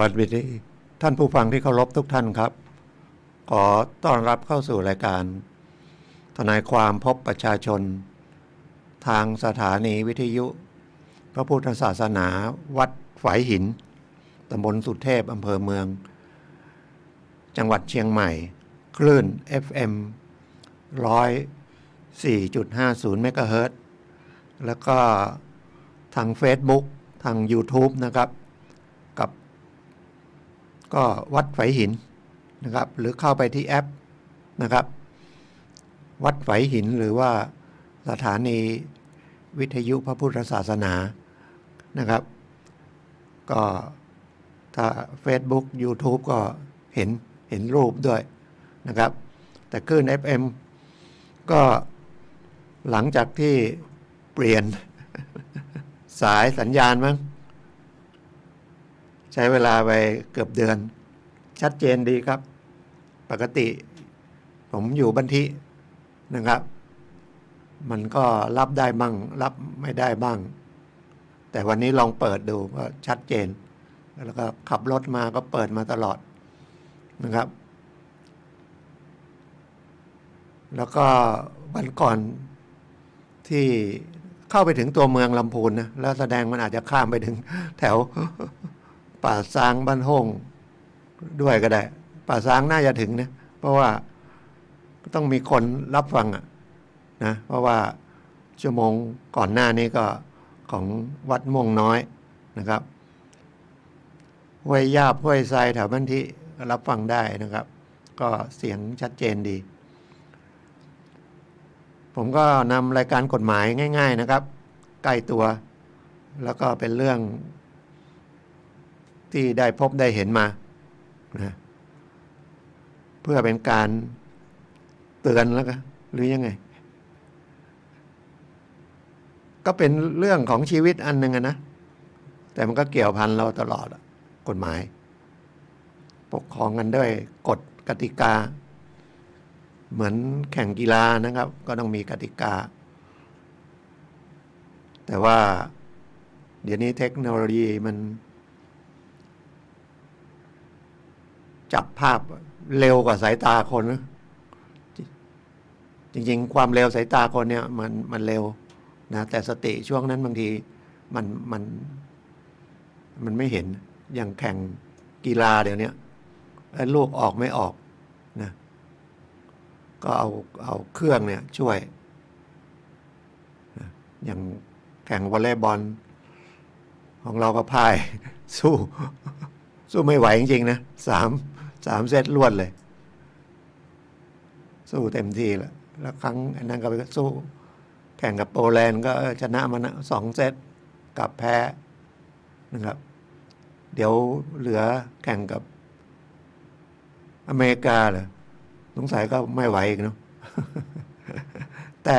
วัสดีท่านผู้ฟังที่เคารพทุกท่านครับ ขอต้อนรับเข้าสู่รายการทนายความพบประชาชน ทางสถานีวิทยุพระพุทธศาสนาวัดฝายหินตำบลสุเทพอำเภอเมืองจังหวัดเชียงใหม่คลื่น FM 104.50 เมกะเฮิรตซ์แล้วก็ทาง Facebook ทาง YouTube นะครับกับก็วัดฝายหินนะครับหรือเข้าไปที่แอปนะครับวัดฝายหินหรือว่าสถานีวิทยุพระพุทธศาสนานะครับก็ถ้า Facebook YouTube ก็เห็นรูปด้วยนะครับแต่คลื่น FM ก็หลังจากที่เปลี่ยนสายสัญญาณมั้งใช้เวลาไปเกือบเดือนชัดเจนดีครับปกติผมอยู่บันทินะครับมันก็รับได้บ้างรับไม่ได้บ้างแต่วันนี้ลองเปิดดูก็ชัดเจนแล้วก็ขับรถมาก็เปิดมาตลอดนะครับแล้วก็วันก่อนที่เข้าไปถึงตัวเมืองลำพูนนะแล้วแสดงมันอาจจะข้ามไปถึงแถวป่าซางบ้านห้องด้วยก็ได้ป่าซางน่าจะถึงนะเพราะว่าต้องมีคนรับฟังนะเพราะว่าชั่วโมงก่อนหน้านี้ก็ของวัดม่วงน้อยนะครับห้วยยาบห้วยทรายแถวบันทิรับฟังได้นะครับก็เสียงชัดเจนดีผมก็นำรายการกฎหมายง่ายๆนะครับใกล้ตัวแล้วก็เป็นเรื่องที่ได้พบได้เห็นมานะเพื่อเป็นการเตือนแล้วก็หรือยังไงก็เป็นเรื่องของชีวิตอันหนึ่งนะแต่มันก็เกี่ยวพันเราตลอดกฎหมายปกครองกันด้วยกฎกติกาเหมือนแข่งกีฬานะครับก็ต้องมีกติกาแต่ว่าเดี๋ยวนี้เทคโนโลยีมันจับภาพเร็วกว่าสายตาคนนะจริงๆความเร็วสายตาคนเนี่ยมันเร็วนะแต่สติช่วงนั้นบางทีมันไม่เห็นอย่างแข่งกีฬาเดี๋ยวนี้ลูกออกไม่ออกนะก็เอาเครื่องเนี่ยช่วยนะอย่างแข่งวอลเลย์บอลของเราก็พ่ายสู้ไม่ไหวจริงๆนะ3เซตรวดเลยสู้เต็มที่แล้วครั้งนั้นก็ไปสู้แข่งกับโปแลนด์ก็ชนะมา2 เซตกับแพ้นะครับเดี๋ยวเหลือแข่งกับอเมริกาเหรอสงสัยก็ไม่ไหวอีกเนาะ แต่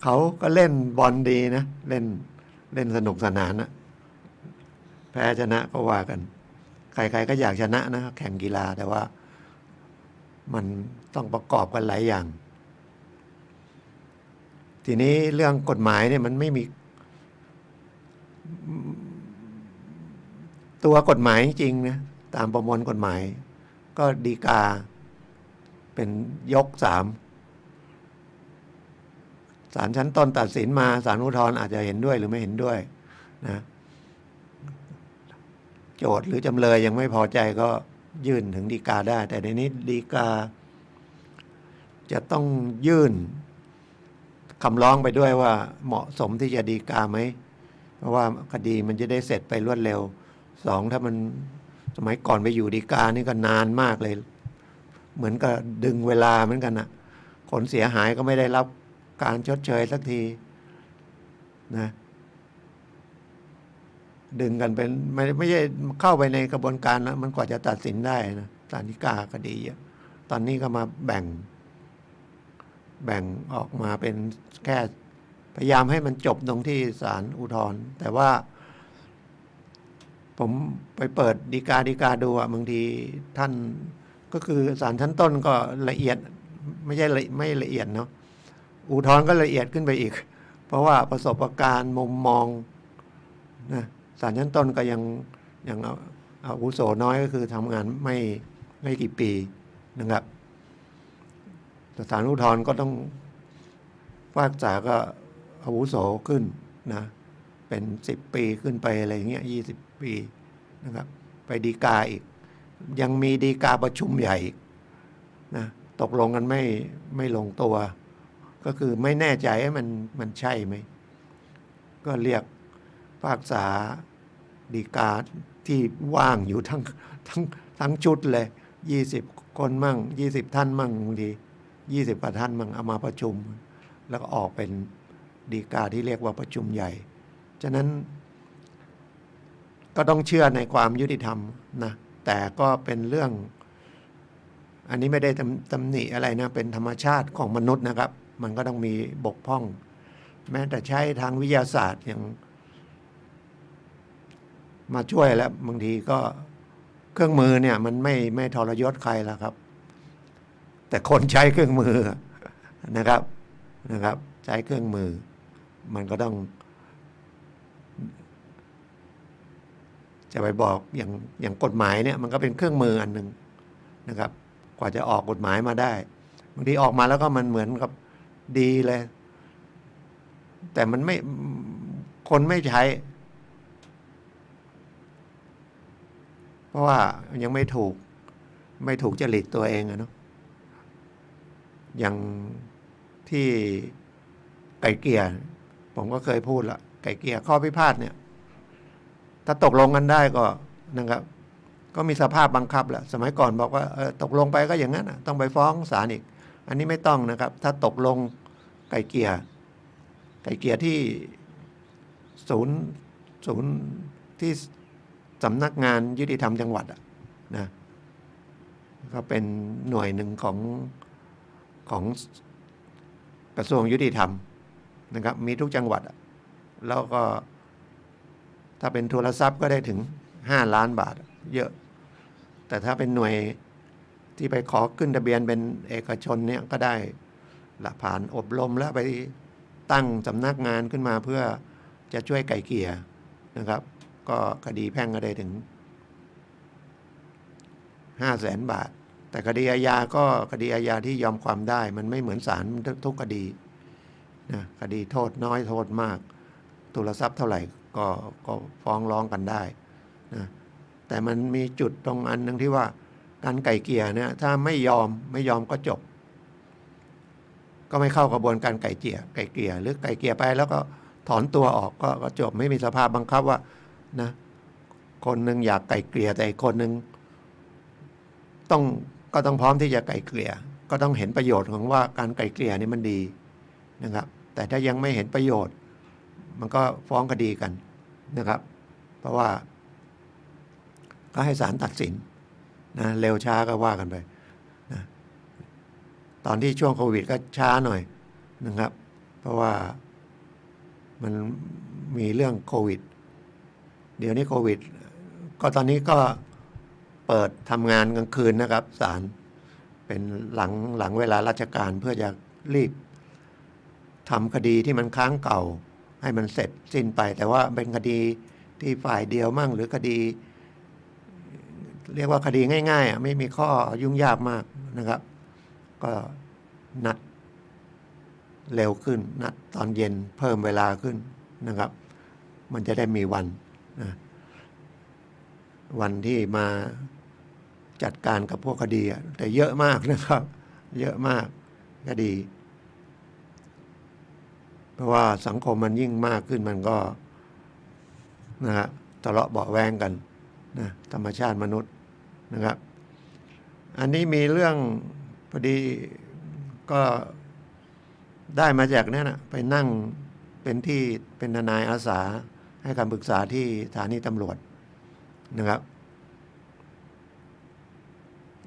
เขาก็เล่นบอลดีนะเล่นสนุกสนานนะแพ้ชนะก็ว่ากันใครๆก็อยากชนะนะแข่งกีฬาแต่ว่ามันต้องประกอบกันหลายอย่างทีนี้เรื่องกฎหมายเนี่ยมันไม่มีตัวกฎหมายจริงๆนะตามประมวลกฎหมายก็ฎีกาเป็นยก3ศาลชั้นต้นตัดสินมาศาลอุทธรณ์อาจจะเห็นด้วยหรือไม่เห็นด้วยนะโจทย์หรือจำเลยยังไม่พอใจก็ยื่นถึงฎีกาได้แต่ในนี้ฎีกาจะต้องยื่นคำร้องไปด้วยว่าเหมาะสมที่จะฎีกาไหมเพราะว่าคดีมันจะได้เสร็จไปรวดเร็ว2ถ้ามันสมัยก่อนไปอยู่ฎีกานี่ก็นานมากเลยเหมือนกับดึงเวลาเหมือนกันนะคนเสียหายก็ไม่ได้รับการชดเชยสักทีนะดึงกันเป็นไม่ใช่เข้าไปในกระบวนการนะมันกว่าจะตัดสินได้นะศาลฎีกาคดีตอนนี้ก็มาแบ่งออกมาเป็นแค่พยายามให้มันจบตรงที่ศาลอุทธรณ์แต่ว่าผมไปเปิดฎีกาดูบางทีท่านก็คือศาลชั้นต้นก็ละเอียดไม่ละเอียดเนาะอุทธรณ์ก็ละเอียดขึ้นไปอีกเพราะว่าประสบการณ์มุมมองนะศาลชั้นต้นก็ยัง อาวุโสน้อยก็คือทำงานไม่กี่ปีนะครับสถานอุทธรณ์ก็ต้องพิพากษาก็อาวุโสขึ้นนะเป็น10 ปีขึ้นไปอะไรเงี้ย20 ปีนะครับไปฎีกาอีกยังมีฎีกาประชุมใหญ่อีกนะตกลงกันไม่ลงตัวก็คือไม่แน่ใจว่ามันใช่ไหมก็เรียกพิพากษาฎีกาที่ว่างอยู่ทั้งชุดเลย20 คนมั่ง20 ท่านมั่งบางที20 กว่าท่านมั่งเอามาประชุมแล้วก็ออกเป็นฎีกาที่เรียกว่าประชุมใหญ่ฉะนั้นก็ต้องเชื่อในความยุติธรรมนะแต่ก็เป็นเรื่องอันนี้ไม่ได้ตำหนิอะไรนะเป็นธรรมชาติของมนุษย์นะครับมันก็ต้องมีบกพร่องแม้แต่ใช้ทางวิทยาศาสตร์อย่างมาช่วยแล้วบางทีก็เครื่องมือเนี่ยมันไม่ทรยศใครแล้วครับแต่คนใช้เครื่องมือนะครับใช้เครื่องมือมันก็ต้องจะไปบอกอย่างกฎหมายเนี่ยมันก็เป็นเครื่องมืออันหนึ่งนะครับกว่าจะออกกฎหมายมาได้บางทีออกมาแล้วก็มันเหมือนกับดีเลยแต่มันไม่คนไม่ใช้เพราะว่ายังไม่ถูกจริตตัวเองอะเนาะอย่างที่ไก่เกลี่ยผมก็เคยพูดละไก่เกลี่ยข้อพิพาทเนี่ยถ้าตกลงกันได้ก็นะครับก็มีสภาพบังคับแหละสมัยก่อนบอกว่าตกลงไปก็อย่างนั้นต้องไปฟ้องศาลอีกอันนี้ไม่ต้องนะครับถ้าตกลงไก่เกลี่ยที่ศูนย์ที่สำนักงานยุติธรรมจังหวัดนะก็เป็นหน่วยหนึ่งของกระทรวงยุติธรรมนะครับมีทุกจังหวัดแล้วก็ถ้าเป็นโทรศัพท์ก็ได้ถึง5 ล้านบาทเยอะแต่ถ้าเป็นหน่วยที่ไปขอขึ้นทะเบียนเป็นเอกชนเนี่ยก็ได้ละผ่านอบรมแล้วไปตั้งสำนักงานขึ้นมาเพื่อจะช่วยไก่เกลี่ยนะครับก็คดีแพ่งก็ได้ถึง500,000 บาทแต่คดีอาญาก็คดีอาญาที่ยอมความได้มันไม่เหมือนศาลทุกคดีนะคดีโทษน้อยโทษมากโทรศัพท์เท่าไหร่ก็ฟ้องร้องกันได้นะแต่มันมีจุดตรงอันนึงที่ว่าการไก่เกลี่ยเนี่ยถ้าไม่ยอมก็จบก็ไม่เข้ากระบวนการไก่เกลี่ยหรือไก่เกลี่ยไปแล้วก็ถอนตัวออกก็จบไม่มีสภาพบังคับว่านะคนหนึ่งอยากไก่เกลี่ยแต่อีกคนหนึ่งก็ต้องพร้อมที่จะไก่เกลี่ยก็ต้องเห็นประโยชน์ของว่าการไก่เกลี่ยนี่มันดีนะครับแต่ถ้ายังไม่เห็นประโยชน์มันก็ฟ้องคดีกันนะครับเพราะว่าก็ให้ศาลตัดสินนะเร็วช้าก็ว่ากันไปนะตอนที่ช่วงโควิดก็ช้าหน่อยนะครับเพราะว่ามันมีเรื่องโควิดเดี๋ยวนี้โควิดก็ตอนนี้ก็เปิดทำงานกลางคืนนะครับศาลเป็นหลังเวลาราชการเพื่อจะรีบทำคดีที่มันค้างเก่าให้มันเสร็จสิ้นไปแต่ว่าเป็นคดีที่ฝ่ายเดียวมั่งหรือคดีเรียกว่าคดีง่ายๆไม่มีข้อยุ่งยากมากนะครับก็นัดเร็วขึ้นนัดตอนเย็นเพิ่มเวลาขึ้นนะครับมันจะได้มีวันที่มาจัดการกับพวกคดีแต่เยอะมากนะครับเยอะมากคดีเพราะว่าสังคมมันยิ่งมากขึ้นมันก็นะฮะทะเลาะเบาะแว้งกันนะธรรมชาติมนุษย์นะครับอันนี้มีเรื่องพอดีก็ได้มาจากนั่นนะไปนั่งเป็นทนายอาสาให้คำปรึกษาที่สถานีตำรวจนะครับ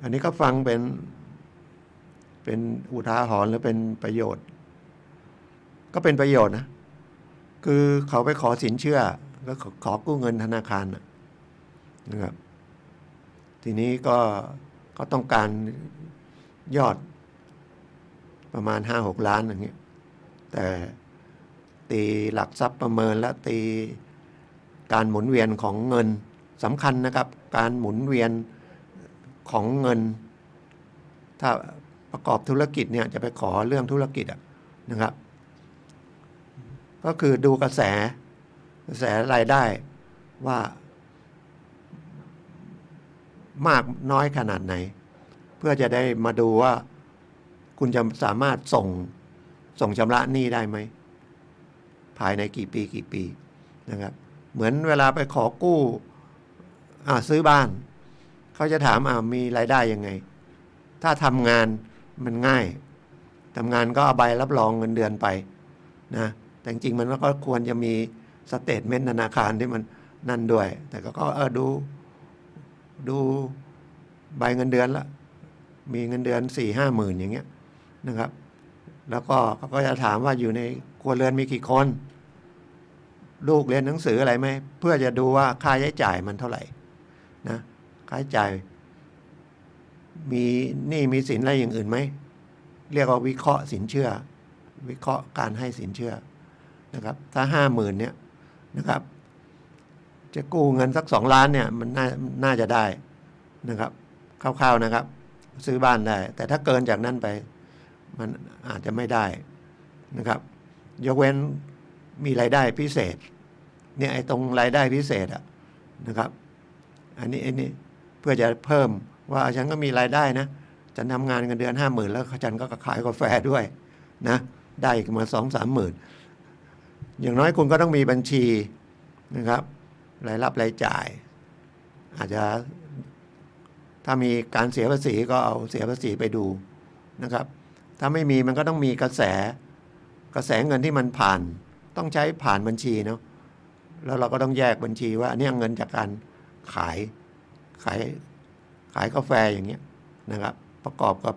อันนี้ก็ฟังเป็นอุทาหรณ์หรือเป็นประโยชน์ก็เป็นประโยชน์นะคือเขาไปขอสินเชื่อก็ขอกู้เงินธนาคารนะครับทีนี้ก็ต้องการยอดประมาณ 5-6 ล้านอย่างเงี้ยแต่ตีหลักทรัพย์ประเมินและตีการหมุนเวียนของเงิน สำคัญนะครับการหมุนเวียนของเงินถ้าประกอบธุรกิจเนี่ยจะไปขอเรื่องธุรกิจนะครับก็คือดูกระแสรายได้ว่ามากน้อยขนาดไหนเพื่อจะได้มาดูว่าคุณจะสามารถส่งชำระหนี้ได้ไหมภายในกี่ปีนะครับเหมือนเวลาไปขอกู้ซื้อบ้านเขาจะถามมีรายได้ยังไงถ้าทำงานมันง่ายทำงานก็เอาใบรับรองเงินเดือนไปนะแต่จริงๆมันก็ควรจะมีสเตทเมนต์ธนาคารที่มันนั่นด้วยแต่ก็ดูใบเงินเดือนละมีเงินเดือน 4-5 หมื่นอย่างเงี้ยนะครับแล้วก็เขาก็จะถามว่าอยู่ในครัวเรือนมีกี่คนลูกเรียนหนังสืออะไรไหมเพื่อจะดูว่าค่าใช้จ่ายมันเท่าไหร่นะค่าใช้จ่ายมีหนี้มีสินอะไรอย่างอื่นไหมเรียกว่าวิเคราะห์สินเชื่อวิเคราะห์การให้สินเชื่อนะครับถ้า 50,000 เนี่ยนะครับจะกู้เงินสัก2 ล้านเนี่ยมันน่าจะได้นะครับคร่าวๆนะครับซื้อบ้านได้แต่ถ้าเกินจากนั้นไปมันอาจจะไม่ได้นะครับยกเว้นมีรายได้พิเศษเนี่ยไอ้ตรงรายได้พิเศษนะครับอันนี้เพื่อจะเพิ่มว่าฉันก็มีรายได้นะฉันทำงานเงินเดือน 50,000 แล้วฉันก็ขายกาแฟด้วยนะได้อีกมา 2-3 หมื่นอย่างน้อยคุณก็ต้องมีบัญชีนะครับรายรับรายจ่ายอาจจะถ้ามีการเสียภาษีก็เอาเสียภาษีไปดูนะครับถ้าไม่มีมันก็ต้องมีกระแสเงินที่มันต้องใช้ผ่านบัญชีเนาะแล้วเราก็ต้องแยกบัญชีว่าเนี่ยเงินจากการขายกาแฟอย่างเงี้ยนะครับประกอบกับ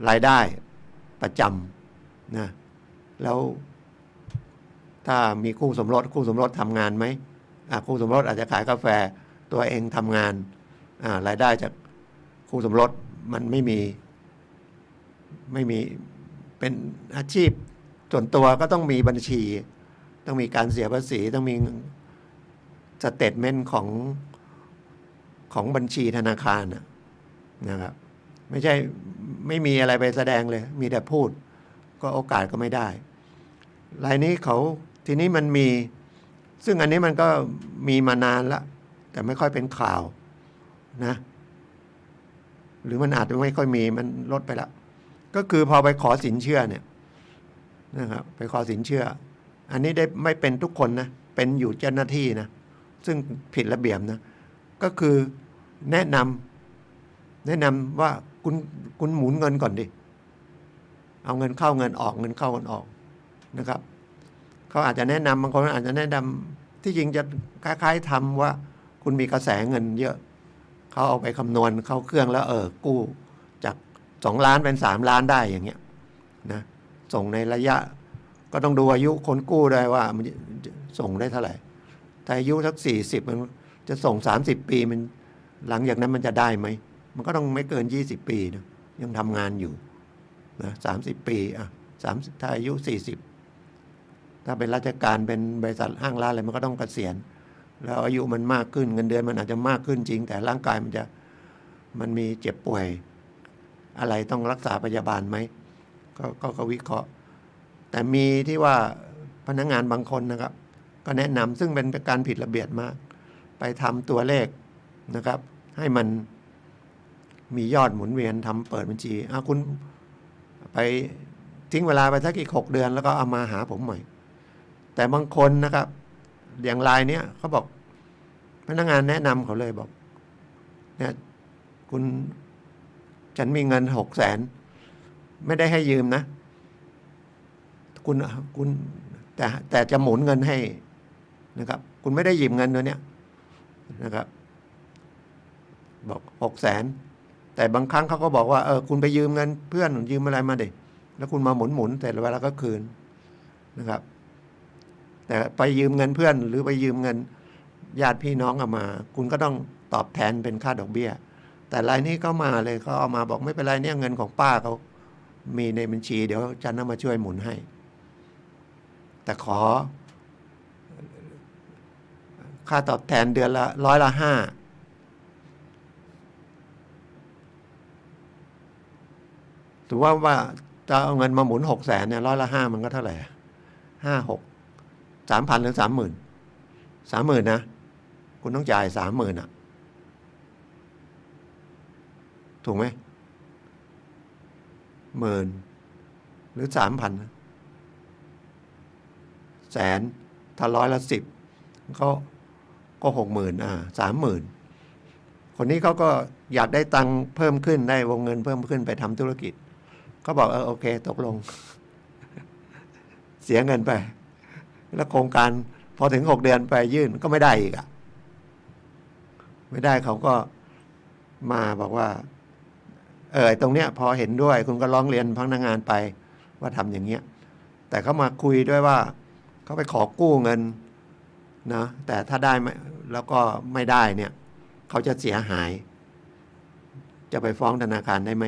รายได้ประจำนะแล้วถ้ามีคู่สมรสทำงานไหมคู่สมรสอาจจะขายกาแฟตัวเองทำงานรายได้จากคู่สมรสมันไม่มีเป็นอาชีพส่วนตัวก็ต้องมีบัญชีต้องมีการเสียภาษีต้องมีสเตทเมนต์ของบัญชีธนาคารนะครับไม่ใช่ไม่มีอะไรไปแสดงเลยมีแต่พูดก็โอกาสก็ไม่ได้รายนี้ทีนี้มันมีซึ่งอันนี้มันก็มีมานานแล้วแต่ไม่ค่อยเป็นข่าวนะหรือมันอาจจะไม่ค่อยมีมันลดไปแล้วก็คือพอไปขอสินเชื่อเนี่ยนะครับไปขอสินเชื่ออันนี้ได้ไม่เป็นทุกคนนะเป็นอยู่เจ้าหน้าที่นะซึ่งผิดระเบียบนะก็คือแนะนำว่าคุณหมุนเงินก่อนดิเอาเงินเข้าเงินออกเงินเข้าเงินออกนะครับเขาอาจจะแนะนำบางคนอาจจะแนะนำที่จริงจะคล้ายๆทำว่าคุณมีกระแสเงินเยอะเขาเอาไปคำนวณเข้าเครื่องแล้วกู้จาก2 ล้านเป็น3 ล้านได้อย่างเงี้ยนะส่งในระยะก็ต้องดูอายุคนกู้ด้วยว่ามันส่งได้เท่าไหร่ถ้าอายุสัก40มันจะส่ง30 ปีมันหลังจากนั้นมันจะได้ไหมมันก็ต้องไม่เกิน20 ปีนะยังทำงานอยู่นะ30 ปี30ถ้าอายุ40ถ้าเป็นราชการเป็นบริษัทห้างร้านอะไรมันก็ต้องเกษียณแล้วอายุมันมากขึ้นเงินเดือนมันอาจจะมากขึ้นจริงแต่ร่างกายมันมีเจ็บป่วยอะไรต้องรักษาพยาบาลไหมก็วิเคราะห์แต่มีที่ว่าพนักงานบางคนนะครับก็แนะนำซึ่งเป็นการผิดระเบียบมากไปทำตัวเลขนะครับให้มันมียอดหมุนเวียนทำเปิดบัญชีคุณไปทิ้งเวลาไปสักอีก6 เดือนแล้วก็เอามาหาผมใหม่แต่บางคนนะครับอย่างรายเนี้ยเขาบอกพนักงานแนะนำเขาเลยบอกเนี่ยฉันมีเงิน600,000ไม่ได้ให้ยืมนะคุณแต่จะหมุนเงินให้นะครับคุณไม่ได้ยืมเงินตัวเนี้ยนะครับบอก600,000แต่บางครั้งเขาก็บอกว่าคุณไปยืมเงินเพื่อนยืมอะไรมาดิแล้วคุณมาหมุนแต่เวลาก็คืนนะครับแต่ไปยืมเงินเพื่อนหรือไปยืมเงินญาติพี่น้องมาคุณก็ต้องตอบแทนเป็นค่าดอกเบี้ยแต่รายนี้ก็มาเลยเขาเอามาบอกไม่เป็นไรเนี่ยเงินของป้าเขามีในบัญชีเดี๋ยวฉันเอามาช่วยหมุนให้แต่ขอ ค่าตอบแทนเดือนละ5%ถือว่าจะเอาเงินมาหมุน600,000เนี่ย5%มันก็เท่าไหร่3,000 หรือ 30,000 30,000นะคุณต้องจ่าย 30,000อ่ะถูกไหม10,000 หรือ 3,000 แสนถ้า10%ก็ 60,000 30,000 คนนี้เขาก็อยากได้ตังค์เพิ่มขึ้นได้วงเงินเพิ่มขึ้นไปทำธุรกิจเขาบอกโอเคตกลง เสียเงินไปแล้วโครงการพอถึง6 เดือนไปยื่นก็ไม่ได้อีกไม่ได้เขาก็มาบอกว่าตรงเนี้ยพอเห็นด้วยคุณก็ร้องเรียนพนักงานไปว่าทำอย่างเงี้ยแต่เขามาคุยด้วยว่าเขาไปขอกู้เงินนะแต่ถ้าได้แล้วก็ไม่ได้เนี่ยเขาจะเสียหายจะไปฟ้องธนาคารได้ไหม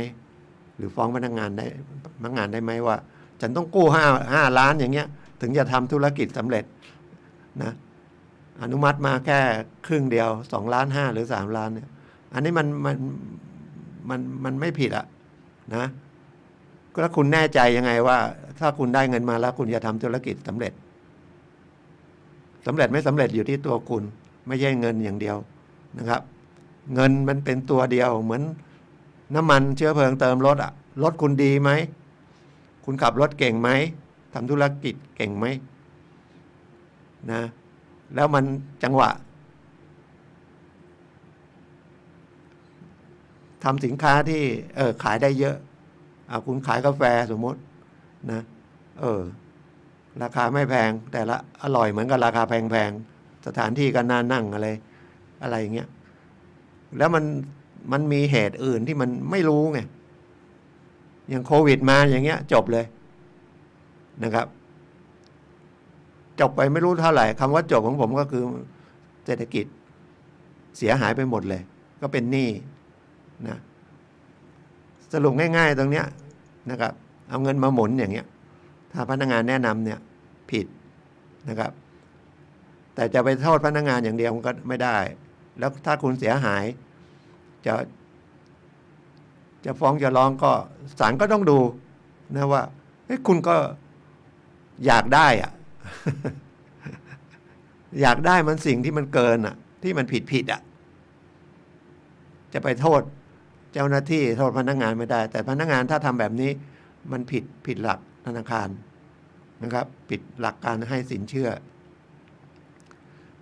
หรือฟ้องพนักงานได้ไหมว่าฉันต้องกู้5 ล้านอย่างเงี้ยถึงจะทำธุรกิจสำเร็จนะอนุมัติมาแค่ครึ่งเดียว2.5 ล้านหรือ3 ล้านเนี่ยอันนี้มันไม่ผิดอะนะก็แล้วคุณแน่ใจยังไงว่าถ้าคุณได้เงินมาแล้วคุณจะทำธุรกิจสำเร็จไม่สำเร็จอยู่ที่ตัวคุณไม่ใช่เงินอย่างเดียวนะครับเงินมันเป็นตัวเดียวเหมือนน้ำมันเชื้อเพลิงเติมรถรถคุณดีไหมคุณขับรถเก่งไหมทำธุรกิจเก่งไหมนะแล้วมันจังหวะทำสินค้าที่ขายได้เยอะคุณขายกาแฟสมมตินะราคาไม่แพงแต่ละอร่อยเหมือนกับราคาแพงๆสถานที่ก็น่านั่งอะไรอย่างเงี้ยแล้วมันมีเหตุอื่นที่มันไม่รู้ไงอย่างโควิดมาอย่างเงี้ยจบเลยนะครับจบไปไม่รู้เท่าไหร่คำว่าจบของผมก็คือเศรษฐกิจเสียหายไปหมดเลยก็เป็นหนี้นะสรุปง่ายๆตรงเนี้ยนะครับเอาเงินมาหมุนอย่างเงี้ยถ้าพนักงานแนะนำเนี่ยผิดนะครับแต่จะไปโทษพนักงานอย่างเดียวมันก็ไม่ได้แล้วถ้าคุณเสียหายจะฟ้องจะร้องก็ศาลก็ต้องดูนะว่าคุณก็อยากได้อยากได้มันสิ่งที่มันเกินที่มันผิดจะไปโทษเจ้าหน้าที่โทษพนักงานไม่ได้แต่พนักงานถ้าทำแบบนี้มันผิดหลักธนาคารนะครับผิดหลักการให้สินเชื่อ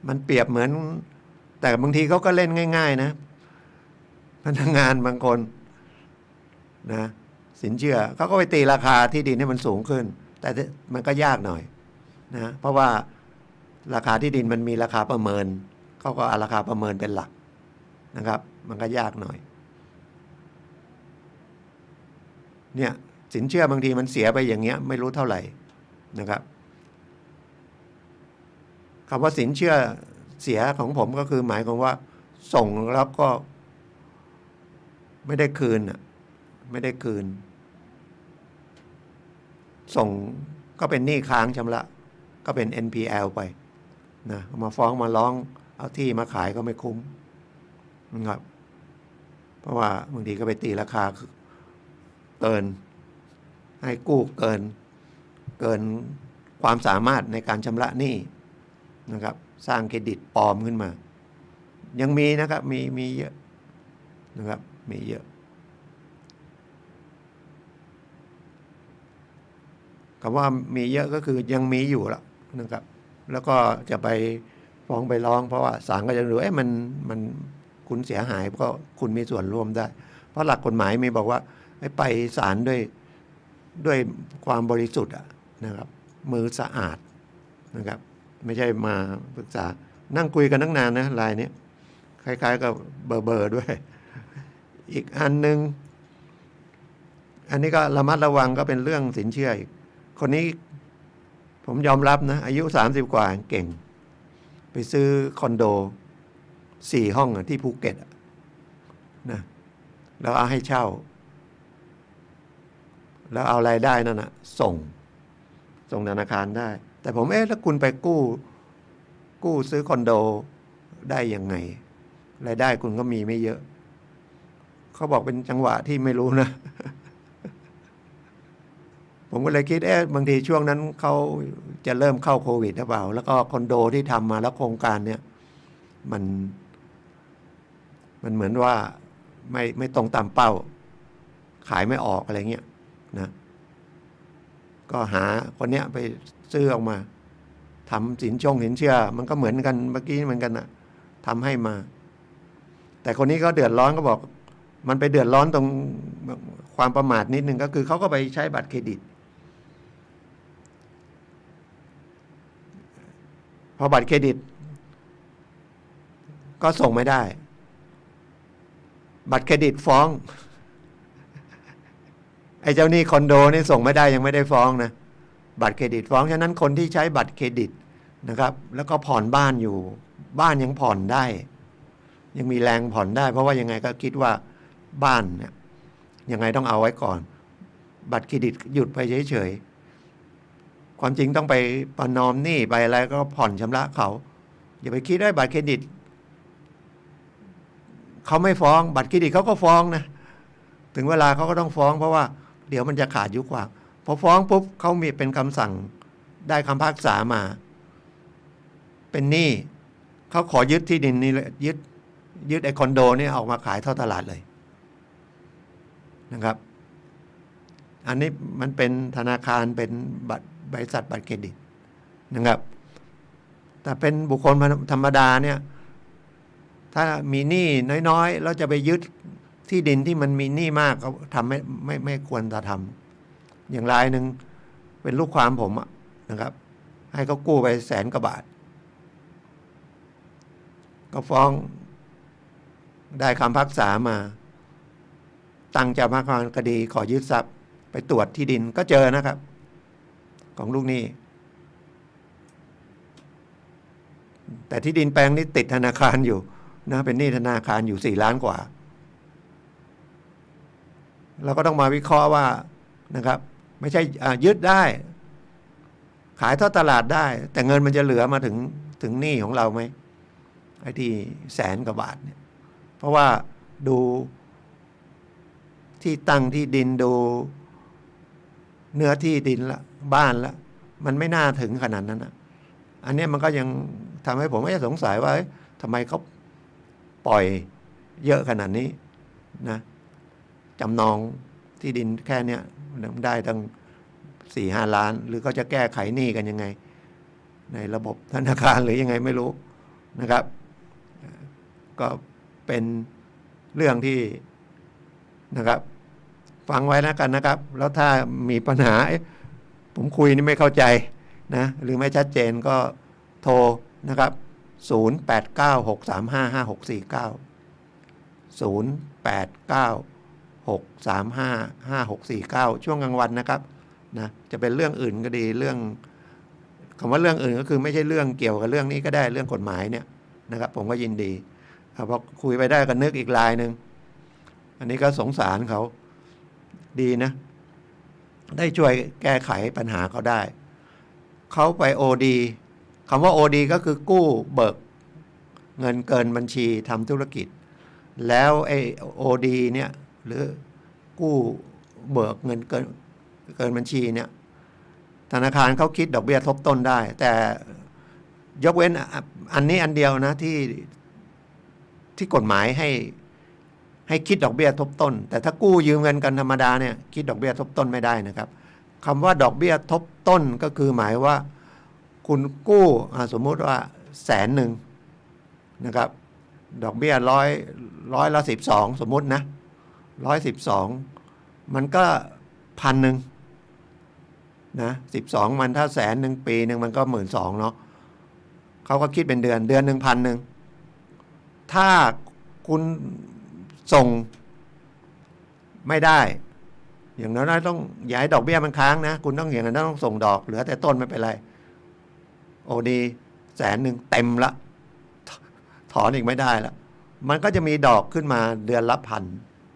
มันเปรียบเหมือนแต่บางทีเขาก็เล่นง่ายๆนะพนักงานบางคนนะสินเชื่อเขาก็ไปตีราคาที่ดินให้มันสูงขึ้นแต่มันก็ยากหน่อยนะเพราะว่าราคาที่ดินมันมีราคาประเมินเขาก็เอาราคาประเมินเป็นหลักนะครับมันก็ยากหน่อยเนี่ยสินเชื่อบางทีมันเสียไปอย่างเงี้ยไม่รู้เท่าไหร่นะครับคำว่าสินเชื่อเสียของผมก็คือหมายความว่าส่งแล้วก็ไม่ได้คืนส่งก็เป็นหนี้ค้างชำระก็เป็น NPL ไปนะมาฟ้องมาร้องเอาที่มาขายก็ไม่คุ้มนะครับเพราะว่าบางทีก็ไปตีราคาเกินให้กู้เกินความสามารถในการชำระหนี้นะครับสร้างเครดิตปลอมขึ้นมายังมีนะครับมีเยอะนะครับมีเยอะคำว่ามีเยอะก็คือยังมีอยู่แล้วนะครับแล้วก็จะไปฟ้องไปร้องเพราะว่าศาลก็จะดูมันคุณเสียหายเพราะคุณมีส่วนร่วมได้เพราะหลักกฎหมายมีบอกว่าให้ไปศาลด้วยความบริสุทธิ์นะครับมือสะอาดนะครับไม่ใช่มาปรึกษานั่งคุยกันตั้งนานนะรายนี้คล้ายๆกับเบอร์ด้วยอีกอันนึงอันนี้ก็ระมัดระวังก็เป็นเรื่องสินเชื่ออีกคนนี้ผมยอมรับนะอายุ30 กว่าเก่งไปซื้อคอนโด4 ห้องที่ภูเก็ตนะแล้วเอาให้เช่าแล้วเอารายได้นั่นส่งธนาคารได้แต่ผมแล้วคุณไปกู้ซื้อคอนโด ได้ยังไงรายได้คุณก็มีไม่เยอะเขาบอกเป็นจังหวะที่ไม่รู้นะ ผมก็เลยคิดบางทีช่วงนั้นเขาจะเริ่มเข้าโควิดหรือเปล่าแล้วก็คอนโดที่ทำมาแล้วโครงการเนี้ยมันเหมือนว่าไม่ตรงตามเป้าขายไม่ออกอะไรเงี้ยนะก็หาคนเนี้ยไปซื้อออกมาทำสินเชื่อมันก็เหมือนกันเมื่อกี้เหมือนกันนะทำให้มา แต่คนนี้เขาเดือดร้อนก็บอกมันไปเดือดร้อนตรงความประมาทนิดนึงก็คือเขาก็ไปใช้บัตรเครดิตพอบัตรเครดิตก็ส่งไม่ได้บัตรเครดิตฟ้องไอ้เจ้าหนี้คอนโดนี่ส่งไม่ได้ยังไม่ได้ฟ้องนะบัตรเครดิตฟ้องฉะนั้นคนที่ใช้บัตรเครดิตนะครับแล้วก็ผ่อนบ้านอยู่บ้านยังผ่อนได้ยังมีแรงผ่อนได้เพราะว่ายังไงก็คิดว่าบ้านเนี่ยยังไงต้องเอาไว้ก่อนบัตรเครดิตหยุดไปเฉยๆความจริงต้องไปประนอมหนี้ไปอะไรก็ผ่อนชำระเขาอย่าไปคิดได้บัตรเครดิตเขาไม่ฟ้องบัตรเครดิตเขาก็ฟ้องนะถึงเวลาเขาก็ต้องฟ้องเพราะว่าเดี๋ยวมันจะขาดยุความพอฟ้องปุ๊บเขามีเป็นคำสั่งได้คำพิพากษามาเป็นหนี้เขาขอยึดที่ดินนี่เลยยึดไอ้คอนโดนี่ออกมาขายเท่าตลาดเลยนะครับอันนี้มันเป็นธนาคารเป็นบริษัทบัตรเครดิตนะครับแต่เป็นบุคคลธรรมดาเนี่ยถ้ามีหนี้น้อยๆแล้วจะไปยึดที่ดินที่มันมีหนี้มากเขาทำไม่ควรจะทำอย่างรายหนึ่งเป็นลูกความผมนะครับให้เขากู้ไป100,000 กว่าบาทก็ฟ้องได้คำพิพากษามาตั้งเจ้าพนักงานคดีขอยึดทรัพย์ไปตรวจที่ดินก็เจอนะครับของลูกหนี้แต่ที่ดินแปลงนี้ติดธนาคารอยู่นะเป็นหนี้ธนาคารอยู่4 ล้านกว่าเราก็ต้องมาวิเคราะห์ว่านะครับไม่ใช่ยึดได้ขายทอดตลาดได้แต่เงินมันจะเหลือมาถึงหนี้ของเราไหมไอ้ที่100,000 กว่าบาทเนี่ยเพราะว่าดูที่ตั้งที่ดินดูเนื้อที่ดินละบ้านละมันไม่น่าถึงขนาดนั้นนะอันนี้มันก็ยังทำให้ผมก็จะสงสัยว่าทำไมเขาปล่อยเยอะขนาดนี้นะจำนองที่ดินแค่เนี้ยได้ตั้ง4-5 ล้านหรือเขาจะแก้ไขหนี้กันยังไงในระบบธนาคารหรือยังไงไม่รู้นะครับก็เป็นเรื่องที่นะครับฟังไว้แล้วกันนะครับแล้วถ้ามีปัญหาผมคุยนี่ไม่เข้าใจนะหรือไม่ชัดเจนก็โทรนะครับ0896355649 ช่วงกลางวันนะครับนะจะเป็นเรื่องอื่นก็ดีเรื่องคำว่าเรื่องอื่นก็คือไม่ใช่เรื่องเกี่ยวกับเรื่องนี้ก็ได้เรื่องกฎหมายเนี่ยนะครับผมก็ยินดีพอคุยไปได้ก็นึกอีกรายหนึ่งอันนี้ก็สงสารเขาดีนะได้ช่วยแก้ไขปัญหาเขาได้เขาไปODคำว่าODก็คือกู้เบิกเงินเกินบัญชีทำธุรกิจแล้วไอ้ODเนี่ยหรือกู้เบิกเงินเกินบัญชีเนี่ยธนาคารเขาคิดดอกเบี้ยทบต้นได้แต่ยกเว้นอันนี้อันเดียวนะที่กฎหมายให้คิดดอกเบี้ยทบต้นแต่ถ้ากู้ยืมเงินกันธรรมดาเนี่ยคิดดอกเบี้ยทบต้นไม่ได้นะครับคำว่าดอกเบี้ยทบต้นก็คือหมายว่าคุณกู้สมมุติว่า100,000นะครับดอกเบี้ยร้อยละ12สมมุตินะ112มันก็1,000นะ12มันถ้า100,000ปีนึงมันก็12,000เนาะเขาก็คิดเป็นเดือนหนึ่ง1,000ถ้าคุณส่งไม่ได้อย่างน้อยๆต้องอย่าให้ดอกเบี้ยมันค้างนะคุณต้องอย่างนั้นต้องส่งดอกเหลือแต่ต้นไม่เป็นไรOD 100,000เต็มละถอนอีกไม่ได้ละมันก็จะมีดอกขึ้นมาเดือนละ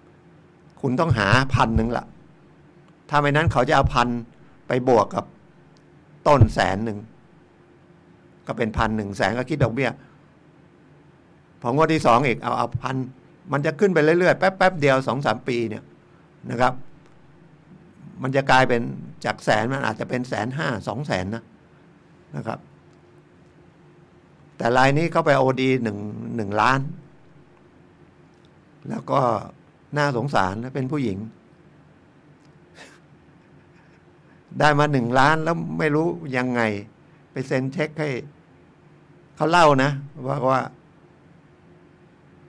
1,000คุณต้องหา1,000ละถ้าไม่นั้นเขาจะเอา1,000ไปบวกกับต้น100,000ก็เป็น1,100,000ก็คิดดอกเบี้ย พองวดที่2อีกเอาพันมันจะขึ้นไปเรื่อยๆแป๊บเดียว 2-3 ปีเนี่ยนะครับมันจะกลายเป็นจากแสนมันอาจจะเป็น150,000 200,000นะครับแต่รายนี้เขาไปOD1 ล้านแล้วก็น่าสงสารนะเป็นผู้หญิงได้มา1 ล้านแล้วไม่รู้ยังไงไปเซ็นเช็คให้เขาเล่านะว่า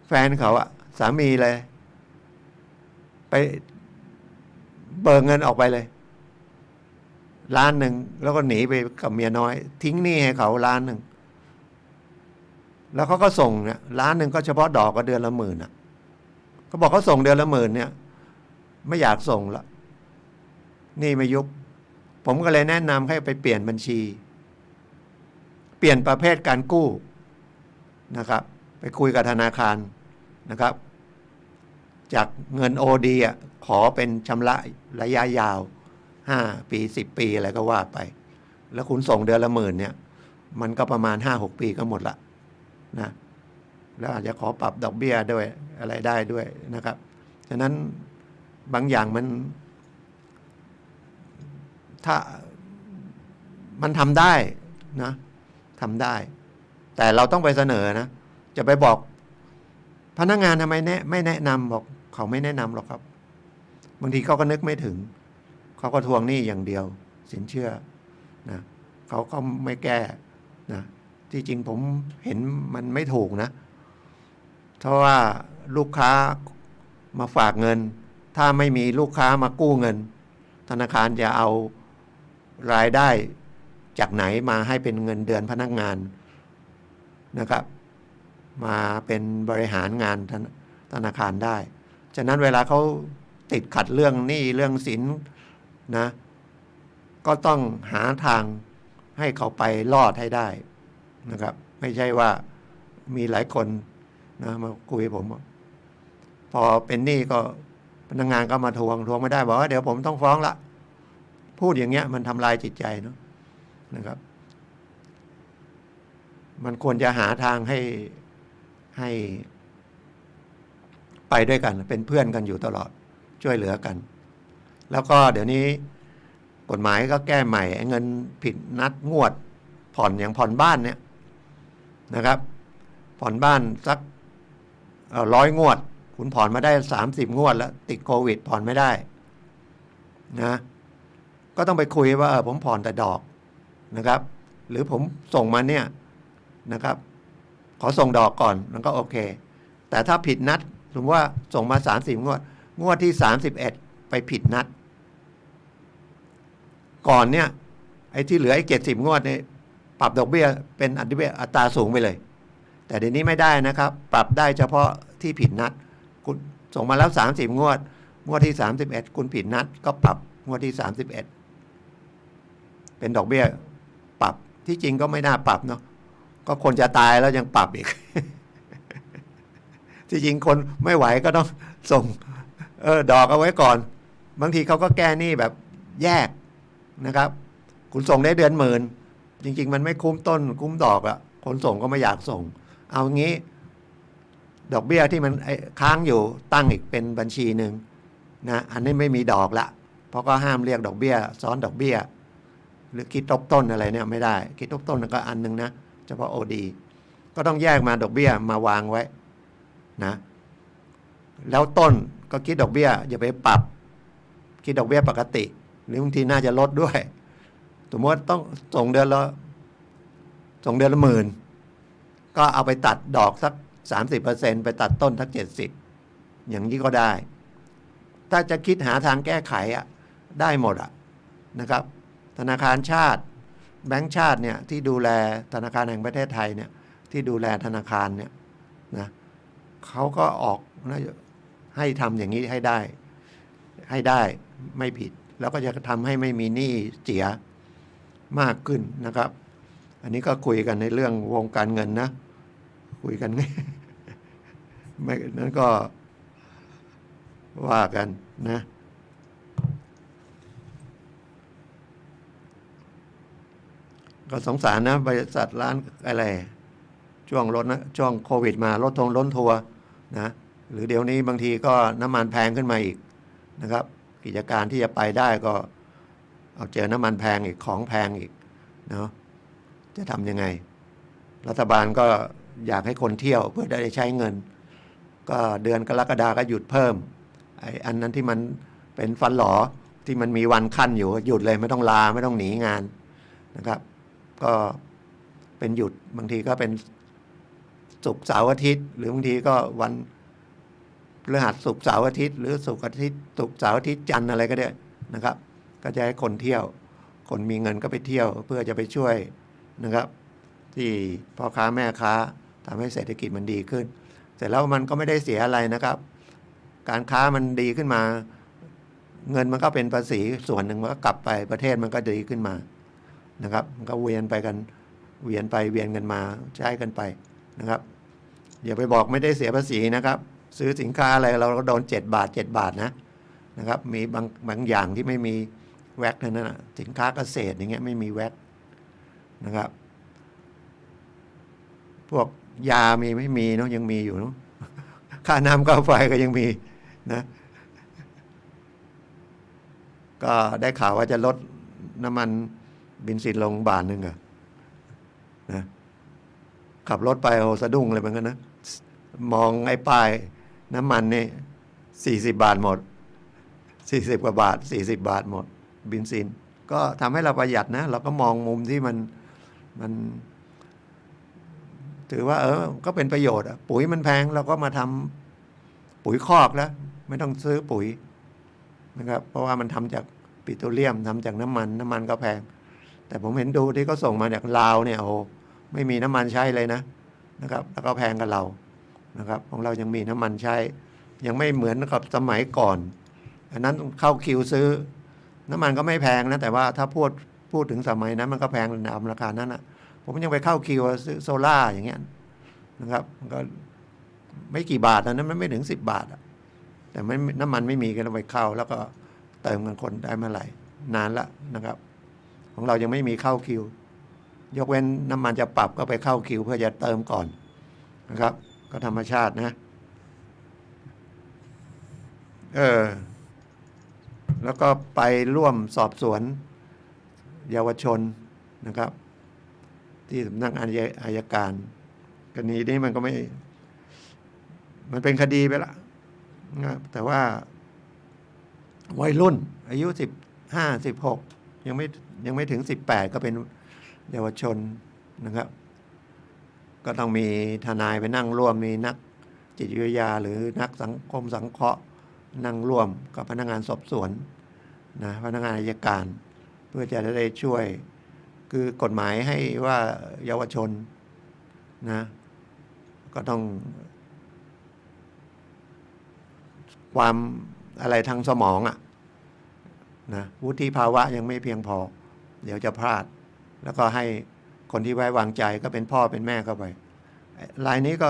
แฟนเขาอะสามีเลยไปเบิกเงินออกไปเลย1 ล้านแล้วก็หนีไปกับเมียน้อยทิ้งหนี้ให้เขา1 ล้านแล้วเขาก็ส่งเนี่ย1 ล้านก็เฉพาะดอกก็เดือนละ10,000อ่ะเขาบอกเขาส่งเดือนละ10,000เนี่ยไม่อยากส่งละนี่ไม่ยุบผมก็เลยแนะนำให้ไปเปลี่ยนบัญชีเปลี่ยนประเภทการกู้นะครับไปคุยกับธนาคารนะครับจากเงินODอ่ะขอเป็นชำระระยะยาว5 ปี10 ปีอะไรก็ว่าไปแล้วคุณส่งเดือนละ10,000เนี่ยมันก็ประมาณ5-6 ปีก็หมดละนะแล้วอาจจะขอปรับดอกเบี้ยด้วยอะไรได้ด้วยนะครับฉะนั้นบางอย่างมันถ้ามันทำได้นะทำได้แต่เราต้องไปเสนอนะจะไปบอกพนักงานทำไมไม่แนะนำบอกเขาไม่แนะนำหรอกครับบางทีเขาก็นึกไม่ถึงเขาก็ทวงหนี้อย่างเดียวสินเชื่อนะเขาก็ไม่แก้นะที่จริงผมเห็นมันไม่ถูกนะเพราะว่าลูกค้ามาฝากเงินถ้าไม่มีลูกค้ามากู้เงินธนาคารจะเอารายได้จากไหนมาให้เป็นเงินเดือนพนักงานนะครับมาเป็นบริหารงานธนาคารได้ฉะนั้นเวลาเขาติดขัดเรื่องหนี้เรื่องสินนะก็ต้องหาทางให้เขาไปรอดให้ได้นะครับไม่ใช่ว่ามีหลายคนนะมาคุยผมพอเป็นหนี้ก็พนักงานก็มาทวงไม่ได้บอกว่าเดี๋ยวผมต้องฟ้องละพูดอย่างเงี้ยมันทำลายจิตใจเนาะนะครับมันควรจะหาทางให้ไปด้วยกันเป็นเพื่อนกันอยู่ตลอดช่วยเหลือกันแล้วก็เดี๋ยวนี้กฎหมายก็แก้ใหม่เงินผิดนัดงวดผ่อนอย่างผ่อนบ้านเนี่ยนะครับผ่อนบ้านสัก100 งวดคุณผ่อนมาได้30 งวดแล้วติดโควิดผ่อนไม่ได้นะก็ต้องไปคุยว่าผมผ่อนแต่ดอกนะครับหรือผมส่งมาเนี่ยนะครับขอส่งดอกก่อนมันก็โอเคแต่ถ้าผิดนัดสมมติว่าส่งมา30 งวดงวดที่31ไปผิดนัดก่อนเนี่ยไอ้ที่เหลือไอ้70 งวดเนี่ยปรับดอกเบี้ยเป็นอัตราสูงไปเลยแต่เดี๋ยวนี้ไม่ได้นะครับปรับได้เฉพาะที่ผิดนัดคุณส่งมาแล้ว30 งวดที่31คุณผิดนัดก็ปรับงวดที่31เป็นดอกเบี้ยปรับที่จริงก็ไม่น่าปรับเนาะก็คนจะตายแล้วยังปรับอีก ที่จริงคนไม่ไหวก็ต้องส่งดอกเอาไว้ก่อนบางทีเขาก็แก้หนี้แบบแยกนะครับคุณส่งได้เดือน10,000จริงๆมันไม่คุ้มต้นคุ้มดอกอะคนส่งก็ไม่อยากส่งเอางี้ดอกเบี้ยที่มันค้างอยู่ตั้งอีกเป็นบัญชีหนึ่งนะอันนี้ไม่มีดอกละเพราะก็ห้ามเรียกดอกเบี้ยซ้อนดอกเบี้ยหรือคิดทบต้นอะไรเนี่ยไม่ได้คิดทบต้นก็อันนึงนะเฉพาะODก็ต้องแยกมาดอกเบี้ยมาวางไว้นะแล้วต้นก็คิดดอกเบี้ยอย่าไปปรับคิดดอกเบี้ยปกติหรือบางทีน่าจะลดด้วยสมมติต้องส่งเดือนละ10,000ก็เอาไปตัดดอกสัก30%ไปตัดต้นสัก70อย่างนี้ก็ได้ถ้าจะคิดหาทางแก้ไขได้หมดนะครับธนาคารชาติแบงก์ชาติเนี่ยที่ดูแลธนาคารแห่งประเทศไทยเนี่ยที่ดูแลธนาคารเนี่ยนะเขาก็ออกนะให้ทำอย่างนี้ให้ได้ไม่ผิดแล้วก็จะทำให้ไม่มีหนี้เสียมากขึ้นนะครับอันนี้ก็คุยกันในเรื่องวงการเงินนะคุยกัน ไม่นั้นก็ว่ากันนะก็สงสารนะบริษัทร้านอะไร ช่วงรถนะช่วงโควิดมารถล้นทัวร์นะหรือเดี๋ยวนี้บางทีก็น้ำมันแพงขึ้นมาอีกนะครับ กิจการที่จะไปได้ก็เอาเจอน้ำมันแพงอีกของแพงอีกเนาะจะทำยังไงรัฐบาลก็อยากให้คนเที่ยวเพื่อได้ใช้เงินก็เดือนกรกฎาคมก็หยุดเพิ่มไอ้อันนั้นที่มันเป็นฟันหลอที่มันมีวันขั้นอยู่หยุดเลยไม่ต้องลาไม่ต้องหนีงานนะครับก็เป็นหยุดบางทีก็เป็นศุกร์เสาร์อาทิตย์หรือบางทีก็วันพฤหัสศุกร์เสาร์อาทิตย์หรือศุกร์อาทิตย์ศุกร์เสาร์อาทิตย์จันทร์อะไรก็ได้นะครับก็จะให้คนเที่ยวคนมีเงินก็ไปเที่ยวเพื่อจะไปช่วยนะครับที่พ่อค้าแม่ค้าทำให้เศรษฐกิจมันดีขึ้นเสร็จแล้วมันก็ไม่ได้เสียอะไรนะครับการค้ามันดีขึ้นมาเงินมันก็เป็นภาษีส่วนหนึ่งมันก็กลับไปประเทศมันก็ดีขึ้นมานะครับมันก็เวียนไปกันเวียนไปเวียนกันมาใช้กันไปนะครับอย่าไปบอกไม่ได้เสียภาษีนะครับซื้อสินค้าอะไรเราก็โดน7 บาทนะครับมีบางอย่างที่ไม่มีแว็กนั่นนะสินค้าเกษตรอย่างเงี้ยไม่มีแว็กนะครับพวกยามีไม่มีเนาะยังมีอยู่เนาะค่าน้ำค่าไฟก็ยังมีนะก็ได้ข่าวว่าจะลดน้ำมันเบนซินลงบาทนึงอะนะขับรถไปโอ้สะดุ้งเลยเหมือนกันนะมองไอ้ป้ายน้ำมันนี่40 บาทหมด40 กว่าบาท40 บาทหมดเบนซินก็ทำให้เราประหยัดนะเราก็มองมุมที่มันถือว่าก็เป็นประโยชน์อะปุ๋ยมันแพงเราก็มาทำปุ๋ยคอกแล้วไม่ต้องซื้อปุ๋ยนะครับเพราะว่ามันทำจากปิโตรเลียมทำจากน้ำมันก็แพงแต่ผมเห็นดูที่เขาส่งมาจากลาวเนี่ยโอ้ไม่มีน้ำมันใช้เลยนะครับแล้วก็แพงกับเรานะครับของเรายังมีน้ำมันใช้ยังไม่เหมือนกับสมัยก่อนอันนั้นเข้าคิวซื้อน้ำมันก็ไม่แพงนะแต่ว่าถ้าพูดถึงสมัยนั้นมันก็แพงในราคานั้นนะผมยังไปเข้าคิวซื้อโซล่าอย่างเงี้ยนะครับมันก็ไม่กี่บาทนะนั้นมันไม่ถึง10 บาทแต่ไม่น้ำมันไม่มีก็ต้องไปเข้าแล้วก็เติมกันคนได้เมื่อไหร่นานละนะครับของเรายังไม่มีเข้าคิวยกเว้นน้ำมันจะปรับก็ไปเข้าคิวเพื่อจะเติมก่อนนะครับก็ธรรมชาตินะแล้วก็ไปร่วมสอบสวนเยาวชนนะครับที่สำนักอายการคดีนี้มันก็ไม่มันเป็นคดีไปละนะแต่ว่าวัยรุ่นอายุ15 16ยังไม่ถึง18ก็เป็นเยาวชนนะครับก็ต้องมีทนายไปนั่งร่วมมีนักจิตวิทยาหรือนักสังคมสังเคราะห์นั่งร่วมกับพนักงานสอบสวนนะพนักงานอัยการเพื่อจะได้ช่วยคือกฎหมายให้ว่าเยาวชนนะก็ต้องความอะไรทางสมองนะวุฒิภาวะยังไม่เพียงพอเดี๋ยวจะพลาดแล้วก็ให้คนที่ไว้วางใจก็เป็นพ่อเป็นแม่เข้าไปรายนี้ก็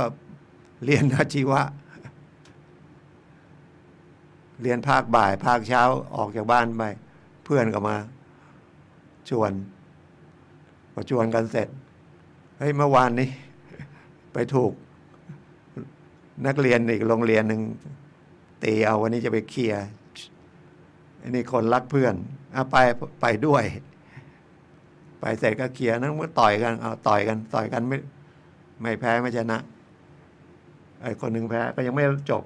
เรียนอาชีวะเรียนภาคบ่ายภาคเช้าออกจากบ้านไปเพื่อนก็มาชวนพอชวนกันเสร็จเฮ้ยเมื่อวานนี้ไปถูกนักเรียนอีกโรงเรียนหนึ่งตีเอาวันนี้จะไปเคลียร์อันนี้คนรักเพื่อนไปด้วยไปเสร็จก็เคลียร์นั้นก็ต่อยกันต่อยกันไม่แพ้ไม่ชนะไอ้คนหนึ่งแพ้ก็ยังไม่จบ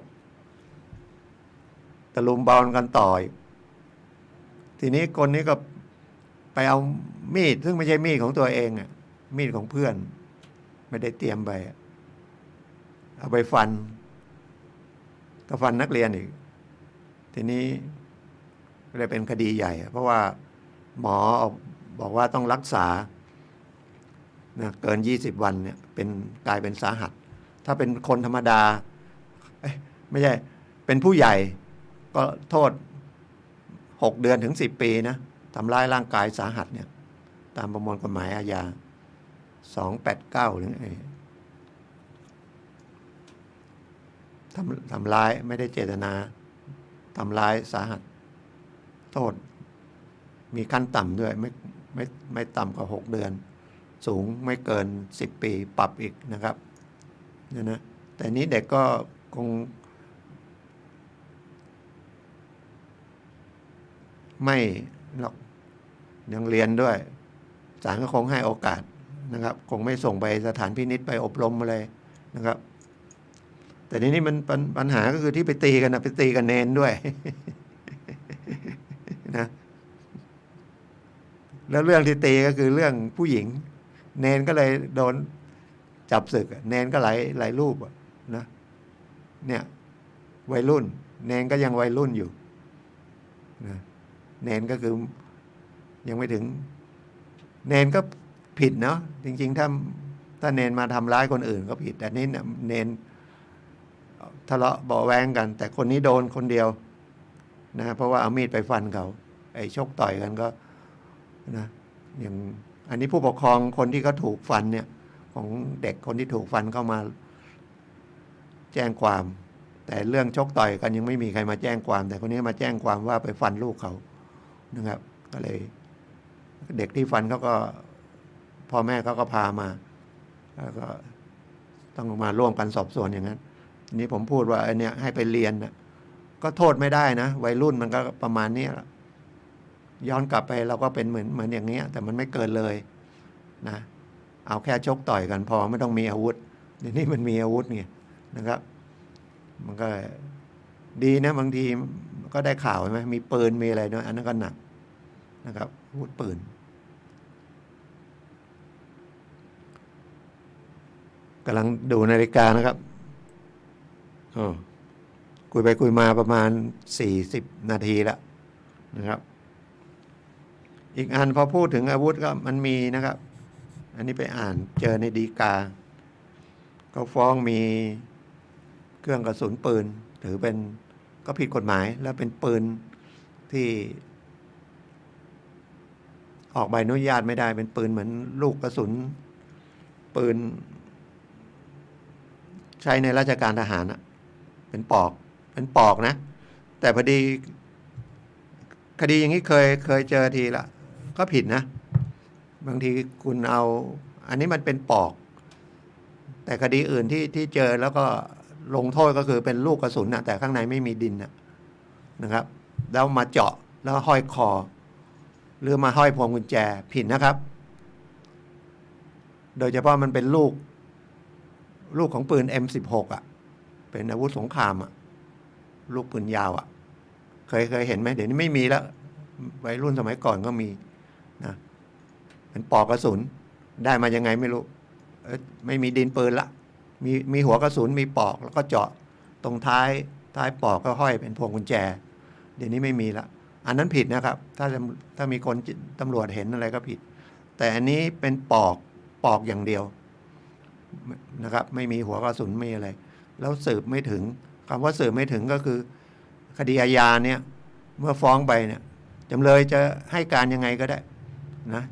ตะลุมบอลกันต่อยทีนี้คนนี้ก็ไปเอามีดซึ่งไม่ใช่มีดของตัวเองมีดของเพื่อนไม่ได้เตรียมไปเอาไปฟันก็ฟันนักเรียนอีกทีนี้ก็เลยเป็นคดีใหญ่เพราะว่าหมอบอกว่าต้องรักษานะเกิน20 วันเนี่ยกลายเป็นสาหัสถ้าเป็นคนธรรมดาไม่ใช่เป็นผู้ใหญ่ก็โทษ6 เดือนถึง10 ปีนะทำร้ายร่างกายสาหัสเนี่ยตามประมวลกฎหมายอาญา289หรือทำร้ายไม่ได้เจตนาทำร้ายสาหัสโทษมีขั้นต่ำด้วยไม่ต่ำกว่า6 เดือน สูงไม่เกิน10 ปีปรับอีกนะครับเนี่ยนะแต่นี้เด็กก็คงไม่หรอกยังเรียนด้วยศาลก็คงให้โอกาสนะครับคงไม่ส่งไปสถานพินิจไปอบรมอะไรนะครับแต่ทีนี้มันปัญหาก็คือที่ไปตีกันนะไปตีกันเนนด้วย นะแล้วเรื่องที่ตีก็คือเรื่องผู้หญิงเนนก็เลยโดนจับศึกเนนก็หลายรูปนะเนี่ยวัยรุ่นเนนก็ยังวัยรุ่นอยู่นะเนนก็คือยังไม่ถึงเนนก็ผิดเนาะจริงๆถ้าเนนมาทำร้ายคนอื่นก็ผิดแต่นี่เนนทะเลาะเบาะแวงกันแต่คนนี้โดนคนเดียวนะเพราะว่าเอามีดไปฟันเขาไอ้ชกต่อยกันก็นะอย่างอันนี้ผู้ปกครองคนที่เขาถูกฟันเนี่ยของเด็กคนที่ถูกฟันเข้ามาแจ้งความแต่เรื่องชกต่อยกันยังไม่มีใครมาแจ้งความแต่คนนี้มาแจ้งความว่าไปฟันลูกเขานะครับก็เลยเด็กที่ฟันเขาก็พ่อแม่เขาก็พามาแล้วก็ต้องมาร่วมกันสอบสวนอย่างนั้นนี่ผมพูดว่าอันเนี้ยให้ไปเรียนนะก็โทษไม่ได้นะวัยรุ่นมันก็ประมาณนี้ละย้อนกลับไปเราก็เป็นเหมือนอย่างเงี้ยแต่มันไม่เกินเลยนะเอาแค่ชกต่อยกันพอไม่ต้องมีอาวุธเดี๋ยวนี้มันมีอาวุธไงนะครับ มันก็ดีนะบางทีก็ได้ข่าวใช่ไหมมีปืนมีอะไรเนาะอันนั้นก็หนักนะครับอาวุธปืนกำลังดูนาฬิกานะครับคุยไปคุยมาประมาณ40 นาทีแล้วนะครับ อีกอันพอพูดถึงอาวุธก็มันมีนะครับอันนี้ไปอ่านเจอในฎีกาเขาฟ้องมีเครื่องกระสุนปืนถือเป็นก็ผิดกฎหมายแล้วเป็นปืนที่ออกใบอนุญาตไม่ได้เป็นปืนเหมือนลูกกระสุนปืนใช้ในราชการทหารนะเป็นปอกนะแต่พอดีคดีอย่างนี้เคยเจอทีละก็ผิดนะบางทีคุณเอาอันนี้มันเป็นปอกแต่คดีอื่นที่เจอแล้วก็ลงโทษก็คือเป็นลูกกระสุนนะแต่ข้างในไม่มีดินนะครับแล้วมาเจาะแล้วห้อยคอหรือมาห้อยพวงกุญแจผิดนะครับโดยเฉพาะมันเป็นลูกของปืน M16 เป็นอาวุธสงครามลูกปืนยาวเคยเห็นไหมเดี๋ยวนี้ไม่มีแล้ววัยรุ่นสมัยก่อนก็มีนะเป็นปอกกระสุนได้มายังไงไม่รู้ไม่มีดินปืนละมีหัวกระสุนมีปอกแล้วก็เจาะตรงท้ายปอกก็ห้อยเป็นพวงกุญแจเดี๋ยวนี้ไม่มีละอันนั้นผิดนะครับถ้ามีคนตำรวจเห็นอะไรก็ผิดแต่อันนี้เป็นปอกอย่างเดียวนะครับไม่มีหัวกระสุนไม่อะไรแล้วสืบไม่ถึงคำว่าสืบไม่ถึงก็คือคดีอาญาเนี่ยเมื่อฟ้องไปเนี่ยจำเลยจะให้การยังไงก็ได้นะ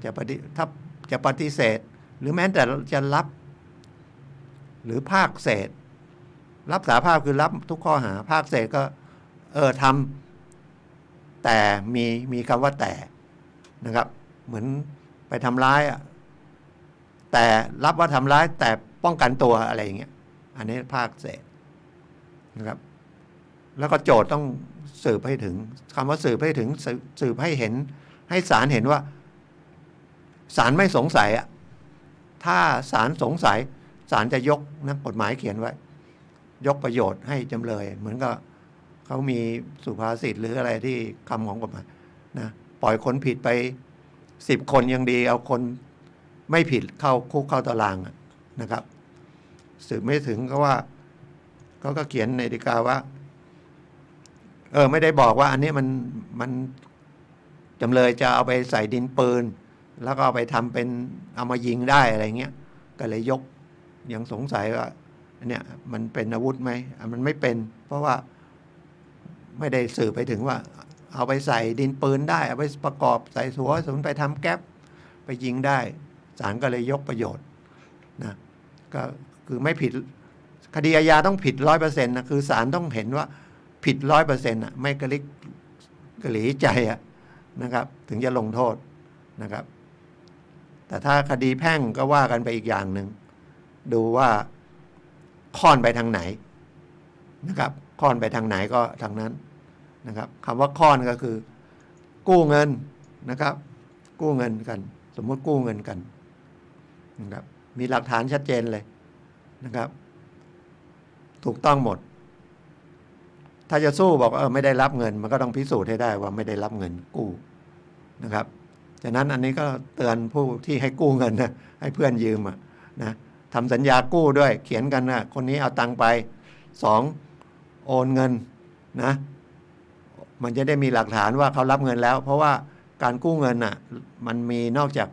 ถ้าจะปฏิเสธหรือแม้แต่จะรับหรือภาคเศษรับสารภาพคือรับทุกข้อหาภาคเศษก็ทำแต่มีคำว่าแต่นะครับเหมือนไปทำร้ายแต่รับว่าทำร้ายแต่ป้องกันตัวอะไรอย่างเงี้ยอันนี้ภาคเศษนะครับแล้วก็โจทย์ต้องสืบให้ถึงคำว่าสืบให้ถึงสืบให้เห็นให้ศาลเห็นว่าศาลไม่สงสัยถ้าศาลสงสัยศาลจะยกนะกฎหมายเขียนไว้ยกประโยชน์ให้จำเลยเหมือนกับเขามีสุภาษิตหรืออะไรที่คำของกฎหมายนะปล่อยคนผิดไป10 คนยังดีเอาคนไม่ผิดเข้าคุกเข้าตารางนะครับสืบไม่ถึงก็ว่าเขาก็เขียนในฎีกาว่าไม่ได้บอกว่าอันนี้มันจำเลยจะเอาไปใส่ดินปืนแล้วก็เอาไปทำเป็นเอามายิงได้อะไรเงี้ยก็เลยยกยังสงสัยว่าอันเนี้ยมันเป็นอาวุธไหมมันไม่เป็นเพราะว่าไม่ได้สืบไปถึงว่าเอาไปใส่ดินปืนได้เอาไปประกอบใส่หัวกระสุนไปทำแก๊ปไปยิงได้ศาลก็เลยยกประโยชน์นะก็คือไม่ผิดคดีอาญาต้องผิด 100% นะคือศาลต้องเห็นว่าผิด 100% ไม่กระลิกกระหลีใจนะครับถึงจะลงโทษนะครับ แต่ถ้าคดีแพ่งก็ว่ากันไปอีกอย่างหนึ่งดูว่าค่อนไปทางไหนนะครับค่อนไปทางไหนก็ทางนั้นนะครับคำว่าค่อนก็คือกู้เงินนะครับกู้เงินกันสมมติกู้เงินกันนะครับมีหลักฐานชัดเจนเลยนะครับถูกต้องหมดถ้าจะสู้บอกไม่ได้รับเงินมันก็ต้องพิสูจน์ให้ได้ว่าไม่ได้รับเงินกู้นะครับฉะนั้นอันนี้ก็เตือนผู้ที่ให้กู้เงินนะให้เพื่อนยืมนะทำสัญญากู้ด้วยเขียนกันนะคนนี้เอาตังค์ไป2โอนเงินนะมันจะได้มีหลักฐานว่าเขารับเงินแล้วเพราะว่าการกู้เงินน่ะมันมีนอกจาก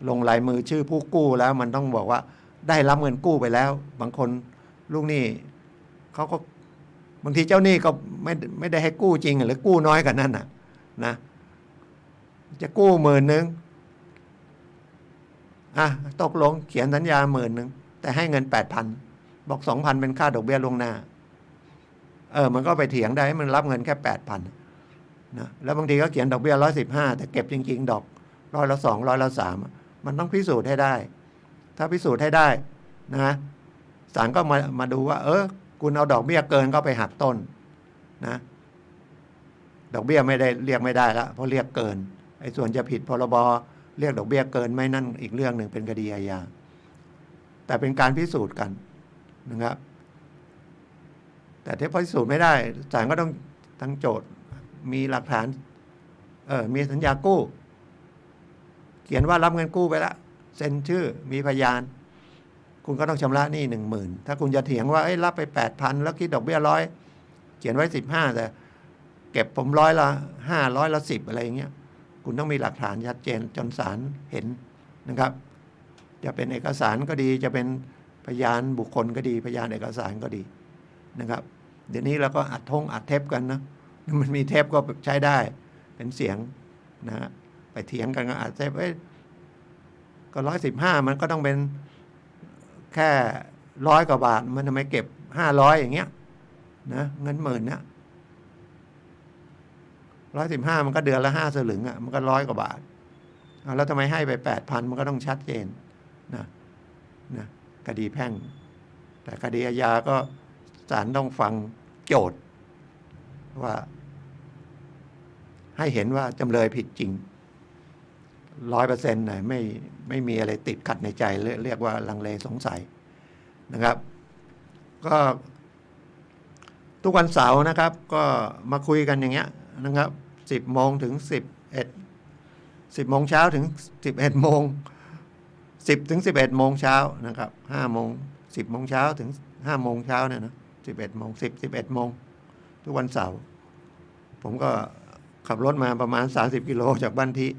ลงลายมือชื่อผู้กู้แล้วมันต้องบอกว่าได้รับเงินกู้ไปแล้วบางคนลูกหนี้เขาก็บางทีเจ้าหนี้ก็ไม่ได้ให้กู้จริงหรือกู้น้อยกว่านั้นนะจะกู้10,000ตกลงเขียนสัญญา10,000แต่ให้เงิน 8,000 บอก 2,000 เป็นค่าดอกเบี้ยล่วงหน้ามันก็ไปเถียงได้มันรับเงินแค่ 8,000 นะแล้วบางทีก็เขียนดอกเบี้ย115แต่เก็บจริงๆดอก200 103มันต้องพิสูจน์ให้ได้ถ้าพิสูจน์ให้ได้นะศาลก็มาดูว่าคุณเอาดอกเบี้ยเกินก็ไปหักต้นนะดอกเบี้ยไม่ได้เรียกไม่ได้ละเพราะเรียกเกินไอ้ส่วนจะผิดพรบเรียกดอกเบี้ยเกินไม่นั่นอีกเรื่องหนึ่งเป็นคดีอาญาแต่เป็นการพิสูจน์กันนะครับแต่ถ้าพิสูจน์ไม่ได้ศาลก็ต้องทั้งโจทย์มีหลักฐานมีสัญญากู้เขียนว่ารับเงินกู้ไปแล้วเซ็นชื่อมีพยานคุณก็ต้องชำระหนี้ 10,000 ถ้าคุณจะเถียงว่ารับไป 8,000 แล้วคิดดอกเบี้ย100เขียนไว้15แต่เก็บผม100 ละ5 100 ละ 10อะไรอย่างเงี้ยคุณต้องมีหลักฐานชัดเจนจนศาลเห็นนะครับจะเป็นเอกสารก็ดีจะเป็นพยานบุคคลก็ดีพยานเอกสารก็ดีนะครับเดี๋ยวนี้เราก็อัดเทปกันนะมันมีเทปก็ใช้ได้เป็นเสียงนะฮะไปเถียงกันก็อัดเทปก็115มันก็ต้องเป็นแค่100 กว่าบาทมันทำไมเก็บ500อย่างเงี้ยนะเงิน10,000นะ115มันก็เดือนละ5 สลึงมันก็100 กว่าบาทแล้วทำไมให้ไป 8,000 มันก็ต้องชัดเจนนะคดีแพ่งแต่คดีอาญาก็ศาลต้องฟังโจทย์ว่าให้เห็นว่าจำเลยผิดจริง 100% หน่อยไม่มีอะไรติดขัดในใจเรียกว่าลังเลสงสัยนะครับก็ทุกวันเสาร์นะครับก็มาคุยกันอย่างเงี้ยนะครับ10 โมงถึง10 โมงเช้าถึง11 โมง10 ถึง 11 โมงเช้านะครับ5 โมง10 โมงเช้าถึง5 โมงเช้าเนี่ยนะ11 โมง11 โมงทุกวันเสาร์ผมก็ขับรถมาประมาณ30 กิโลจากบ้านที่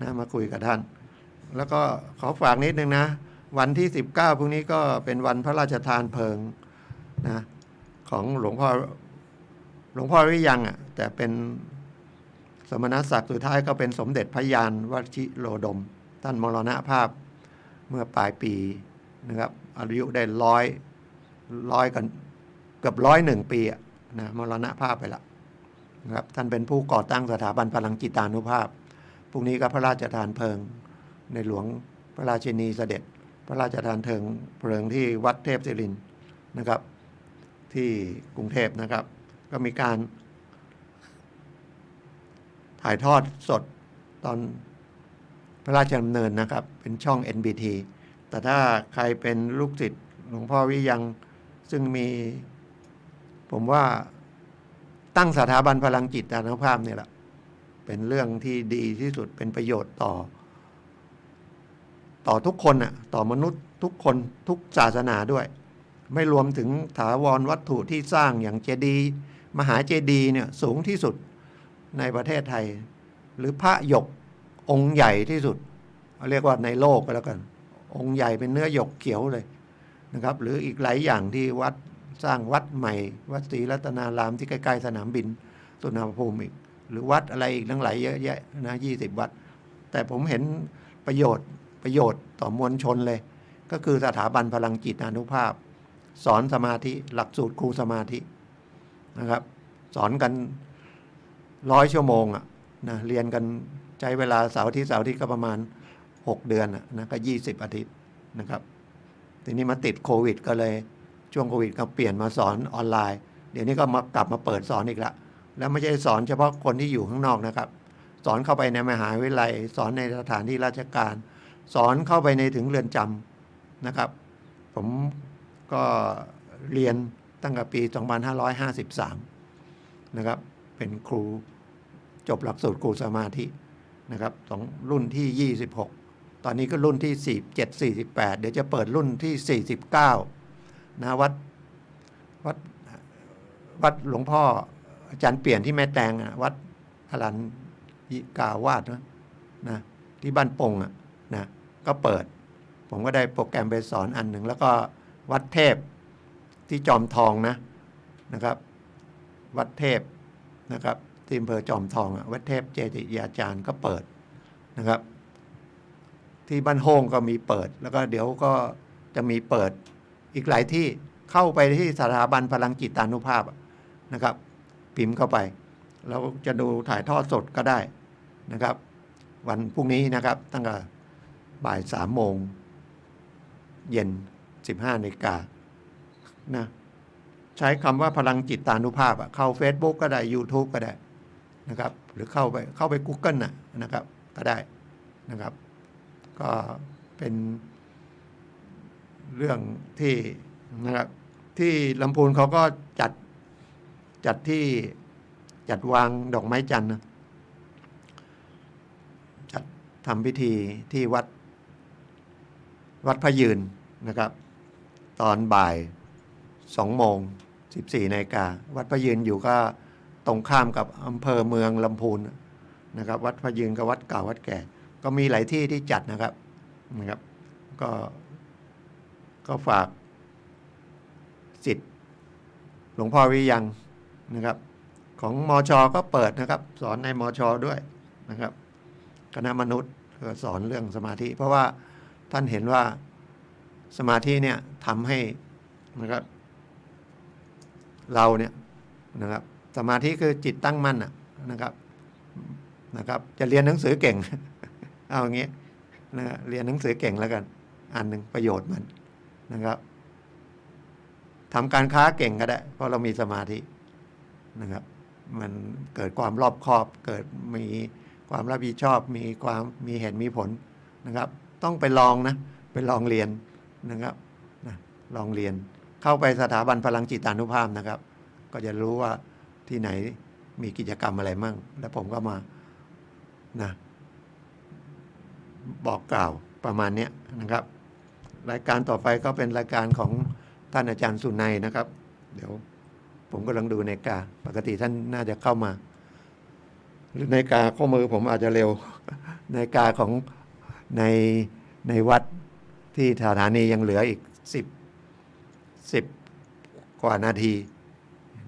นะมาคุยกับท่านแล้วก็ขอฝากนิดนึงนะวันที่19พรุ่งนี้ก็เป็นวันพระราชทานเพลิงนะของหลวงพ่อวิยังแต่เป็นสมณศักดิ์สุดท้ายก็เป็นสมเด็จพระยานวชิโรดมท่านมรณภาพเมื่อปลายปีนะครับอายุได้ร้อยกันเกือบ101 ปีนะมรณภาพไปแล้วนะครับท่านเป็นผู้ก่อตั้งสถาบันพลังจิตานุภาพพรุ่งนี้ก็พระราชทานเพลิงในหลวงพระราชินีเสด็จพระราชทานเพลิงที่วัดเทพศิรินทร์นะครับที่กรุงเทพนะครับก็มีการถ่ายทอดสดตอนพระราชดำเนินนะครับเป็นช่อง NBT แต่ถ้าใครเป็นลูกศิษย์หลวงพ่อวิยังซึ่งมีผมว่าตั้งสถาบันพลังจิตอานุภาพนี่แหละเป็นเรื่องที่ดีที่สุดเป็นประโยชน์ต่อทุกคนต่อมนุษย์ทุกคนทุกศาสนาด้วยไม่รวมถึงถาวรวัตถุที่สร้างอย่างเจดีย์มหาเจดีย์เนี่ยสูงที่สุดในประเทศไทยหรือพระหยกองค์ใหญ่ที่สุดเรียกว่าในโลกก็แล้วกันองค์ใหญ่เป็นเนื้อหยกเขียวเลยนะครับหรืออีกหลายอย่างที่วัดสร้างวัดใหม่วัดศรีรัตนารามที่ใกล้ๆสนามบินสุวรรณภูมิอีกหรือวัดอะไรอีกทั้งหลายเยอะแยะนะ20 วัดแต่ผมเห็นประโยชน์ต่อมวลชนเลยก็คือสถาบันพลังจิตอานุภาพสอนสมาธิหลักสูตรครูสมาธินะครับสอนกัน100 ชั่วโมงนะเรียนกันใช้เวลาเสาร์อาทิตย์ก็ประมาณ 6 เดือนนะก็20 อาทิตย์นะครับทีนี้มาติดโควิดก็เลยช่วงโควิดก็เปลี่ยนมาสอนออนไลน์เดี๋ยวนี้ก็กลับมาเปิดสอนอีกแล้วแล้วไม่ใช่สอนเฉพาะคนที่อยู่ข้างนอกนะครับสอนเข้าไปในมหาวิทยาลัยสอนในสถานที่ราชการสอนเข้าไปในถึงเรือนจำนะครับผมก็เรียนตั้งแต่ปี 2553 นะครับเป็นครูจบหลักสูตรครูสมาธินะครับรุ่นที่ 26 ตอนนี้ก็รุ่นที่ 47 48 เดี๋ยวจะเปิดรุ่นที่ 49 นะวัดหลวงพ่ออาจารย์เปลี่ยนที่แม่แตงวัดอรัญญิกาวาสนะที่บ้านปงนะก็เปิดผมก็ได้โปรแกรมไปสอนอันหนึ่งแล้วก็วัดเทพที่จอมทองนะครับวัดเทพนะครับที่อำเภอจอมทองวัดเทพเจติยาจารย์ก็เปิดนะครับที่บ้านโฮงก็มีเปิดแล้วก็เดี๋ยวก็จะมีเปิดอีกหลายที่เข้าไปที่สถาบันพลังจิตานุภาพนะครับพิมพ์เข้าไปแล้วจะดูถ่ายทอดสดก็ได้นะครับวันพรุ่งนี้นะครับตั้งแต่บ่าย 3 โมงเย็น 15 นาฬิกานะใช้คำว่าพลังจิตานุภาพเข้า Facebook ก็ได้ YouTube ก็ได้นะครับหรือเข้าไป Google นะครับก็ได้นะครับก็เป็นเรื่องที่นะครับที่ลำพูนเขาก็จัดวางดอกไม้จันทร์จัดทำพิธีที่วัดพระยืนนะครับตอนบ่าย 2 โมง 14 นาฬิกาวัดพระยืนอยู่ก็ตรงข้ามกับอำเภอเมืองลำพูนนะครับวัดพระยืนกับวัดเก่าวัดแก่ก็มีหลายที่ที่จัดนะครับก็ฝากสิทธิ์หลวงพ่อวิยังนะครับของมช.ก็เปิดนะครับสอนในมช.ด้วยนะครับคณะมนุษย์ก็สอนเรื่องสมาธิเพราะว่าท่านเห็นว่าสมาธิเนี่ยทำให้นะครับเราเนี่ยนะครับสมาธิคือจิตตั้งมั่นนะครับจะเรียนหนังสือเก่ง เอาอย่างงี้นะเรียนหนังสือเก่งแล้วกันอันหนึ่งประโยชน์มันนะครับทำการค้าเก่งก็ได้เพราะเรามีสมาธินะครับมันเกิดความรอบคอบเกิดมีความรับผิดชอบมีเหตุมีผลนะครับต้องไปลองเรียนนะครับลองเรียนเข้าไปสถาบันพลังจิตานุภาพนะครับก็จะรู้ว่าที่ไหนมีกิจกรรมอะไรมั่งแล้วผมก็มาบอกกล่าวประมาณนี้นะครับรายการต่อไปก็เป็นรายการของท่านอาจารย์สุนัยนะครับเดี๋ยวผมกำลังดูนาฬิกาปกติท่านน่าจะเข้ามาหรือนาฬิกาข้อมือผมอาจจะเร็วนาฬิกาของในวัดที่สถานียังเหลืออีก10 กว่านาที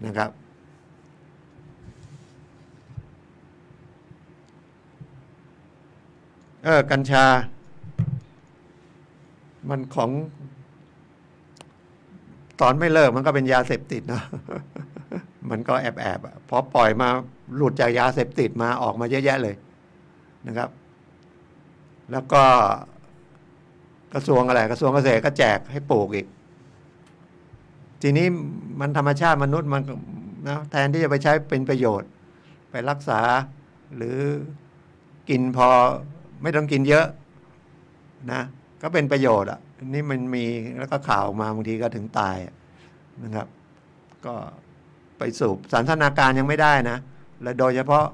นะครับกัญชามันของตอนไม่เลิกมันก็เป็นยาเสพติดเนาะ มันก็แอบพอปล่อยมาหลุดจากยาเสพติดมาออกมาเยอะแยะเลยนะครับแล้วก็กระทรวงเกษตรก็แจกให้ปลูกอีกทีนี้มันธรรมชาติมนุษย์มันนะแทนที่จะไปใช้เป็นประโยชน์ไปรักษาหรือกินพอไม่ต้องกินเยอะนะก็เป็นประโยชน์นี่มันมีแล้วก็ข่าวออกมาบางทีก็ถึงตายนะครับก็ไปสูบสันทนาการยังไม่ได้นะและโดยเฉพาะ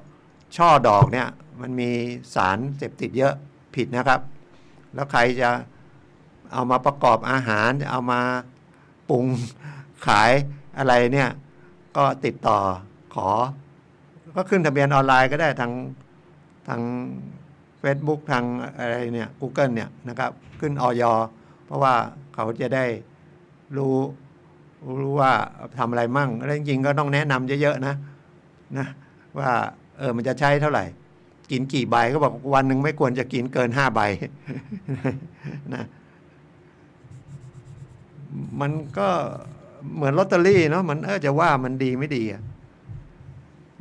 ช่อดอกเนี่ยมันมีสารเสพติดเยอะผิดนะครับแล้วใครจะเอามาประกอบอาหารเอามาปรุงขายอะไรเนี่ยก็ติดต่อขอก็ขึ้นทะเบียนออนไลน์ก็ได้ทาง Facebook ทางอะไรเนี่ย Google เนี่ยนะครับขึ้นอย.เพราะว่าเขาจะได้รู้ว่าทำอะไรมั่งแล้วจริงๆก็ต้องแนะนำเยอะๆนะว่ามันจะใช้เท่าไหร่กินกี่ใบก็บอกวันหนึ่งไม่ควรจะกินเกิน5 ใบ นะมันก็เหมือนลอตเตอรี่เนาะมันจะว่ามันดีไม่ดี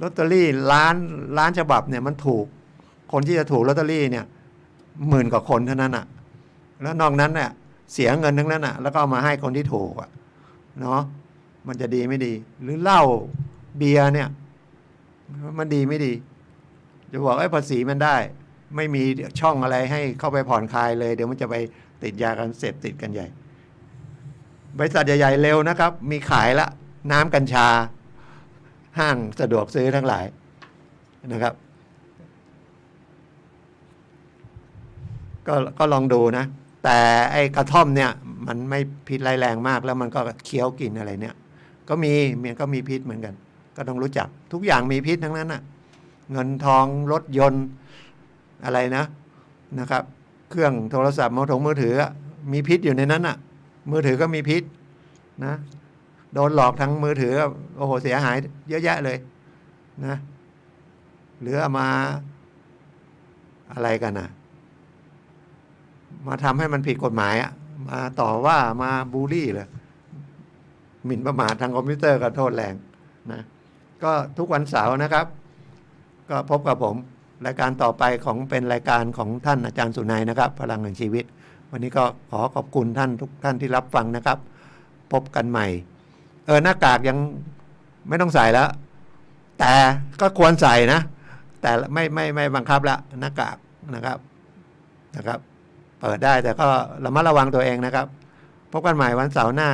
ลอตเตอรี่ล้านฉบับเนี่ยมันถูกคนที่จะถูกลอตเตอรี่เนี่ย 10,000 กว่าคนเท่านั้นอ่ะแล้วนอกนั้นเนี่ยเสียเงินทั้งนั้นอ่ะแล้วก็เอามาให้คนที่ถูกอ่ะเนาะมันจะดีไม่ดี หรือเหล้าเบียร์เนี่ยมันดีไม่ดีจะบอกภาษีมันได้ ไม่มีช่องอะไรให้เข้าไปผ่อนคลายเลยเดี๋ยวมันจะไปติดยากันเสพติดกันใหญ่บริษัทใหญ่ๆเร็วนะครับมีขายละน้ำกัญชาห้างสะดวกซื้อทั้งหลายนะครับก็ลองดูนะแต่ไอ้กระท่อมเนี่ยมันไม่พิษร้ายแรงมากแล้วมันก็เคี้ยวกินอะไรเนี่ยก็มีพิษเหมือนกันก็ต้องรู้จักทุกอย่างมีพิษทั้งนั้นน่ะเงินทองรถยนต์อะไรนะครับเครื่องโทรศัพท์มือถือมีพิษอยู่ในนั้นน่ะมือถือก็มีพิษนะโดนหลอกทางมือถือโอ้โหเสียหายเยอะแยะเลยนะหรือมาอะไรกันน่ะมาทำให้มันผิดกฎหมายมาต่อว่ามาบูลลี่เลยหมิ่นประมาททางคอมพิวเตอร์ก็โทษแรงนะก็ทุกวันเสาร์นะครับ ก็พบกับผมรายการต่อไปของเป็นรายการของท่านอาจารย์สุนัยนะครับพลังแห่งชีวิตวันนี้ก็ขอขอบคุณท่านทุกท่านที่รับฟังนะครับ พบกันใหม่หน้ากากยังไม่ต้องใส่แล้ว แต่ก็ควรใส่นะแต่ไม่บังคับละหน้ากากนะครับเปิดได้แต่ก็ระมัดระวังตัวเองนะครับพบกันใหม่วันเสาร์หน้า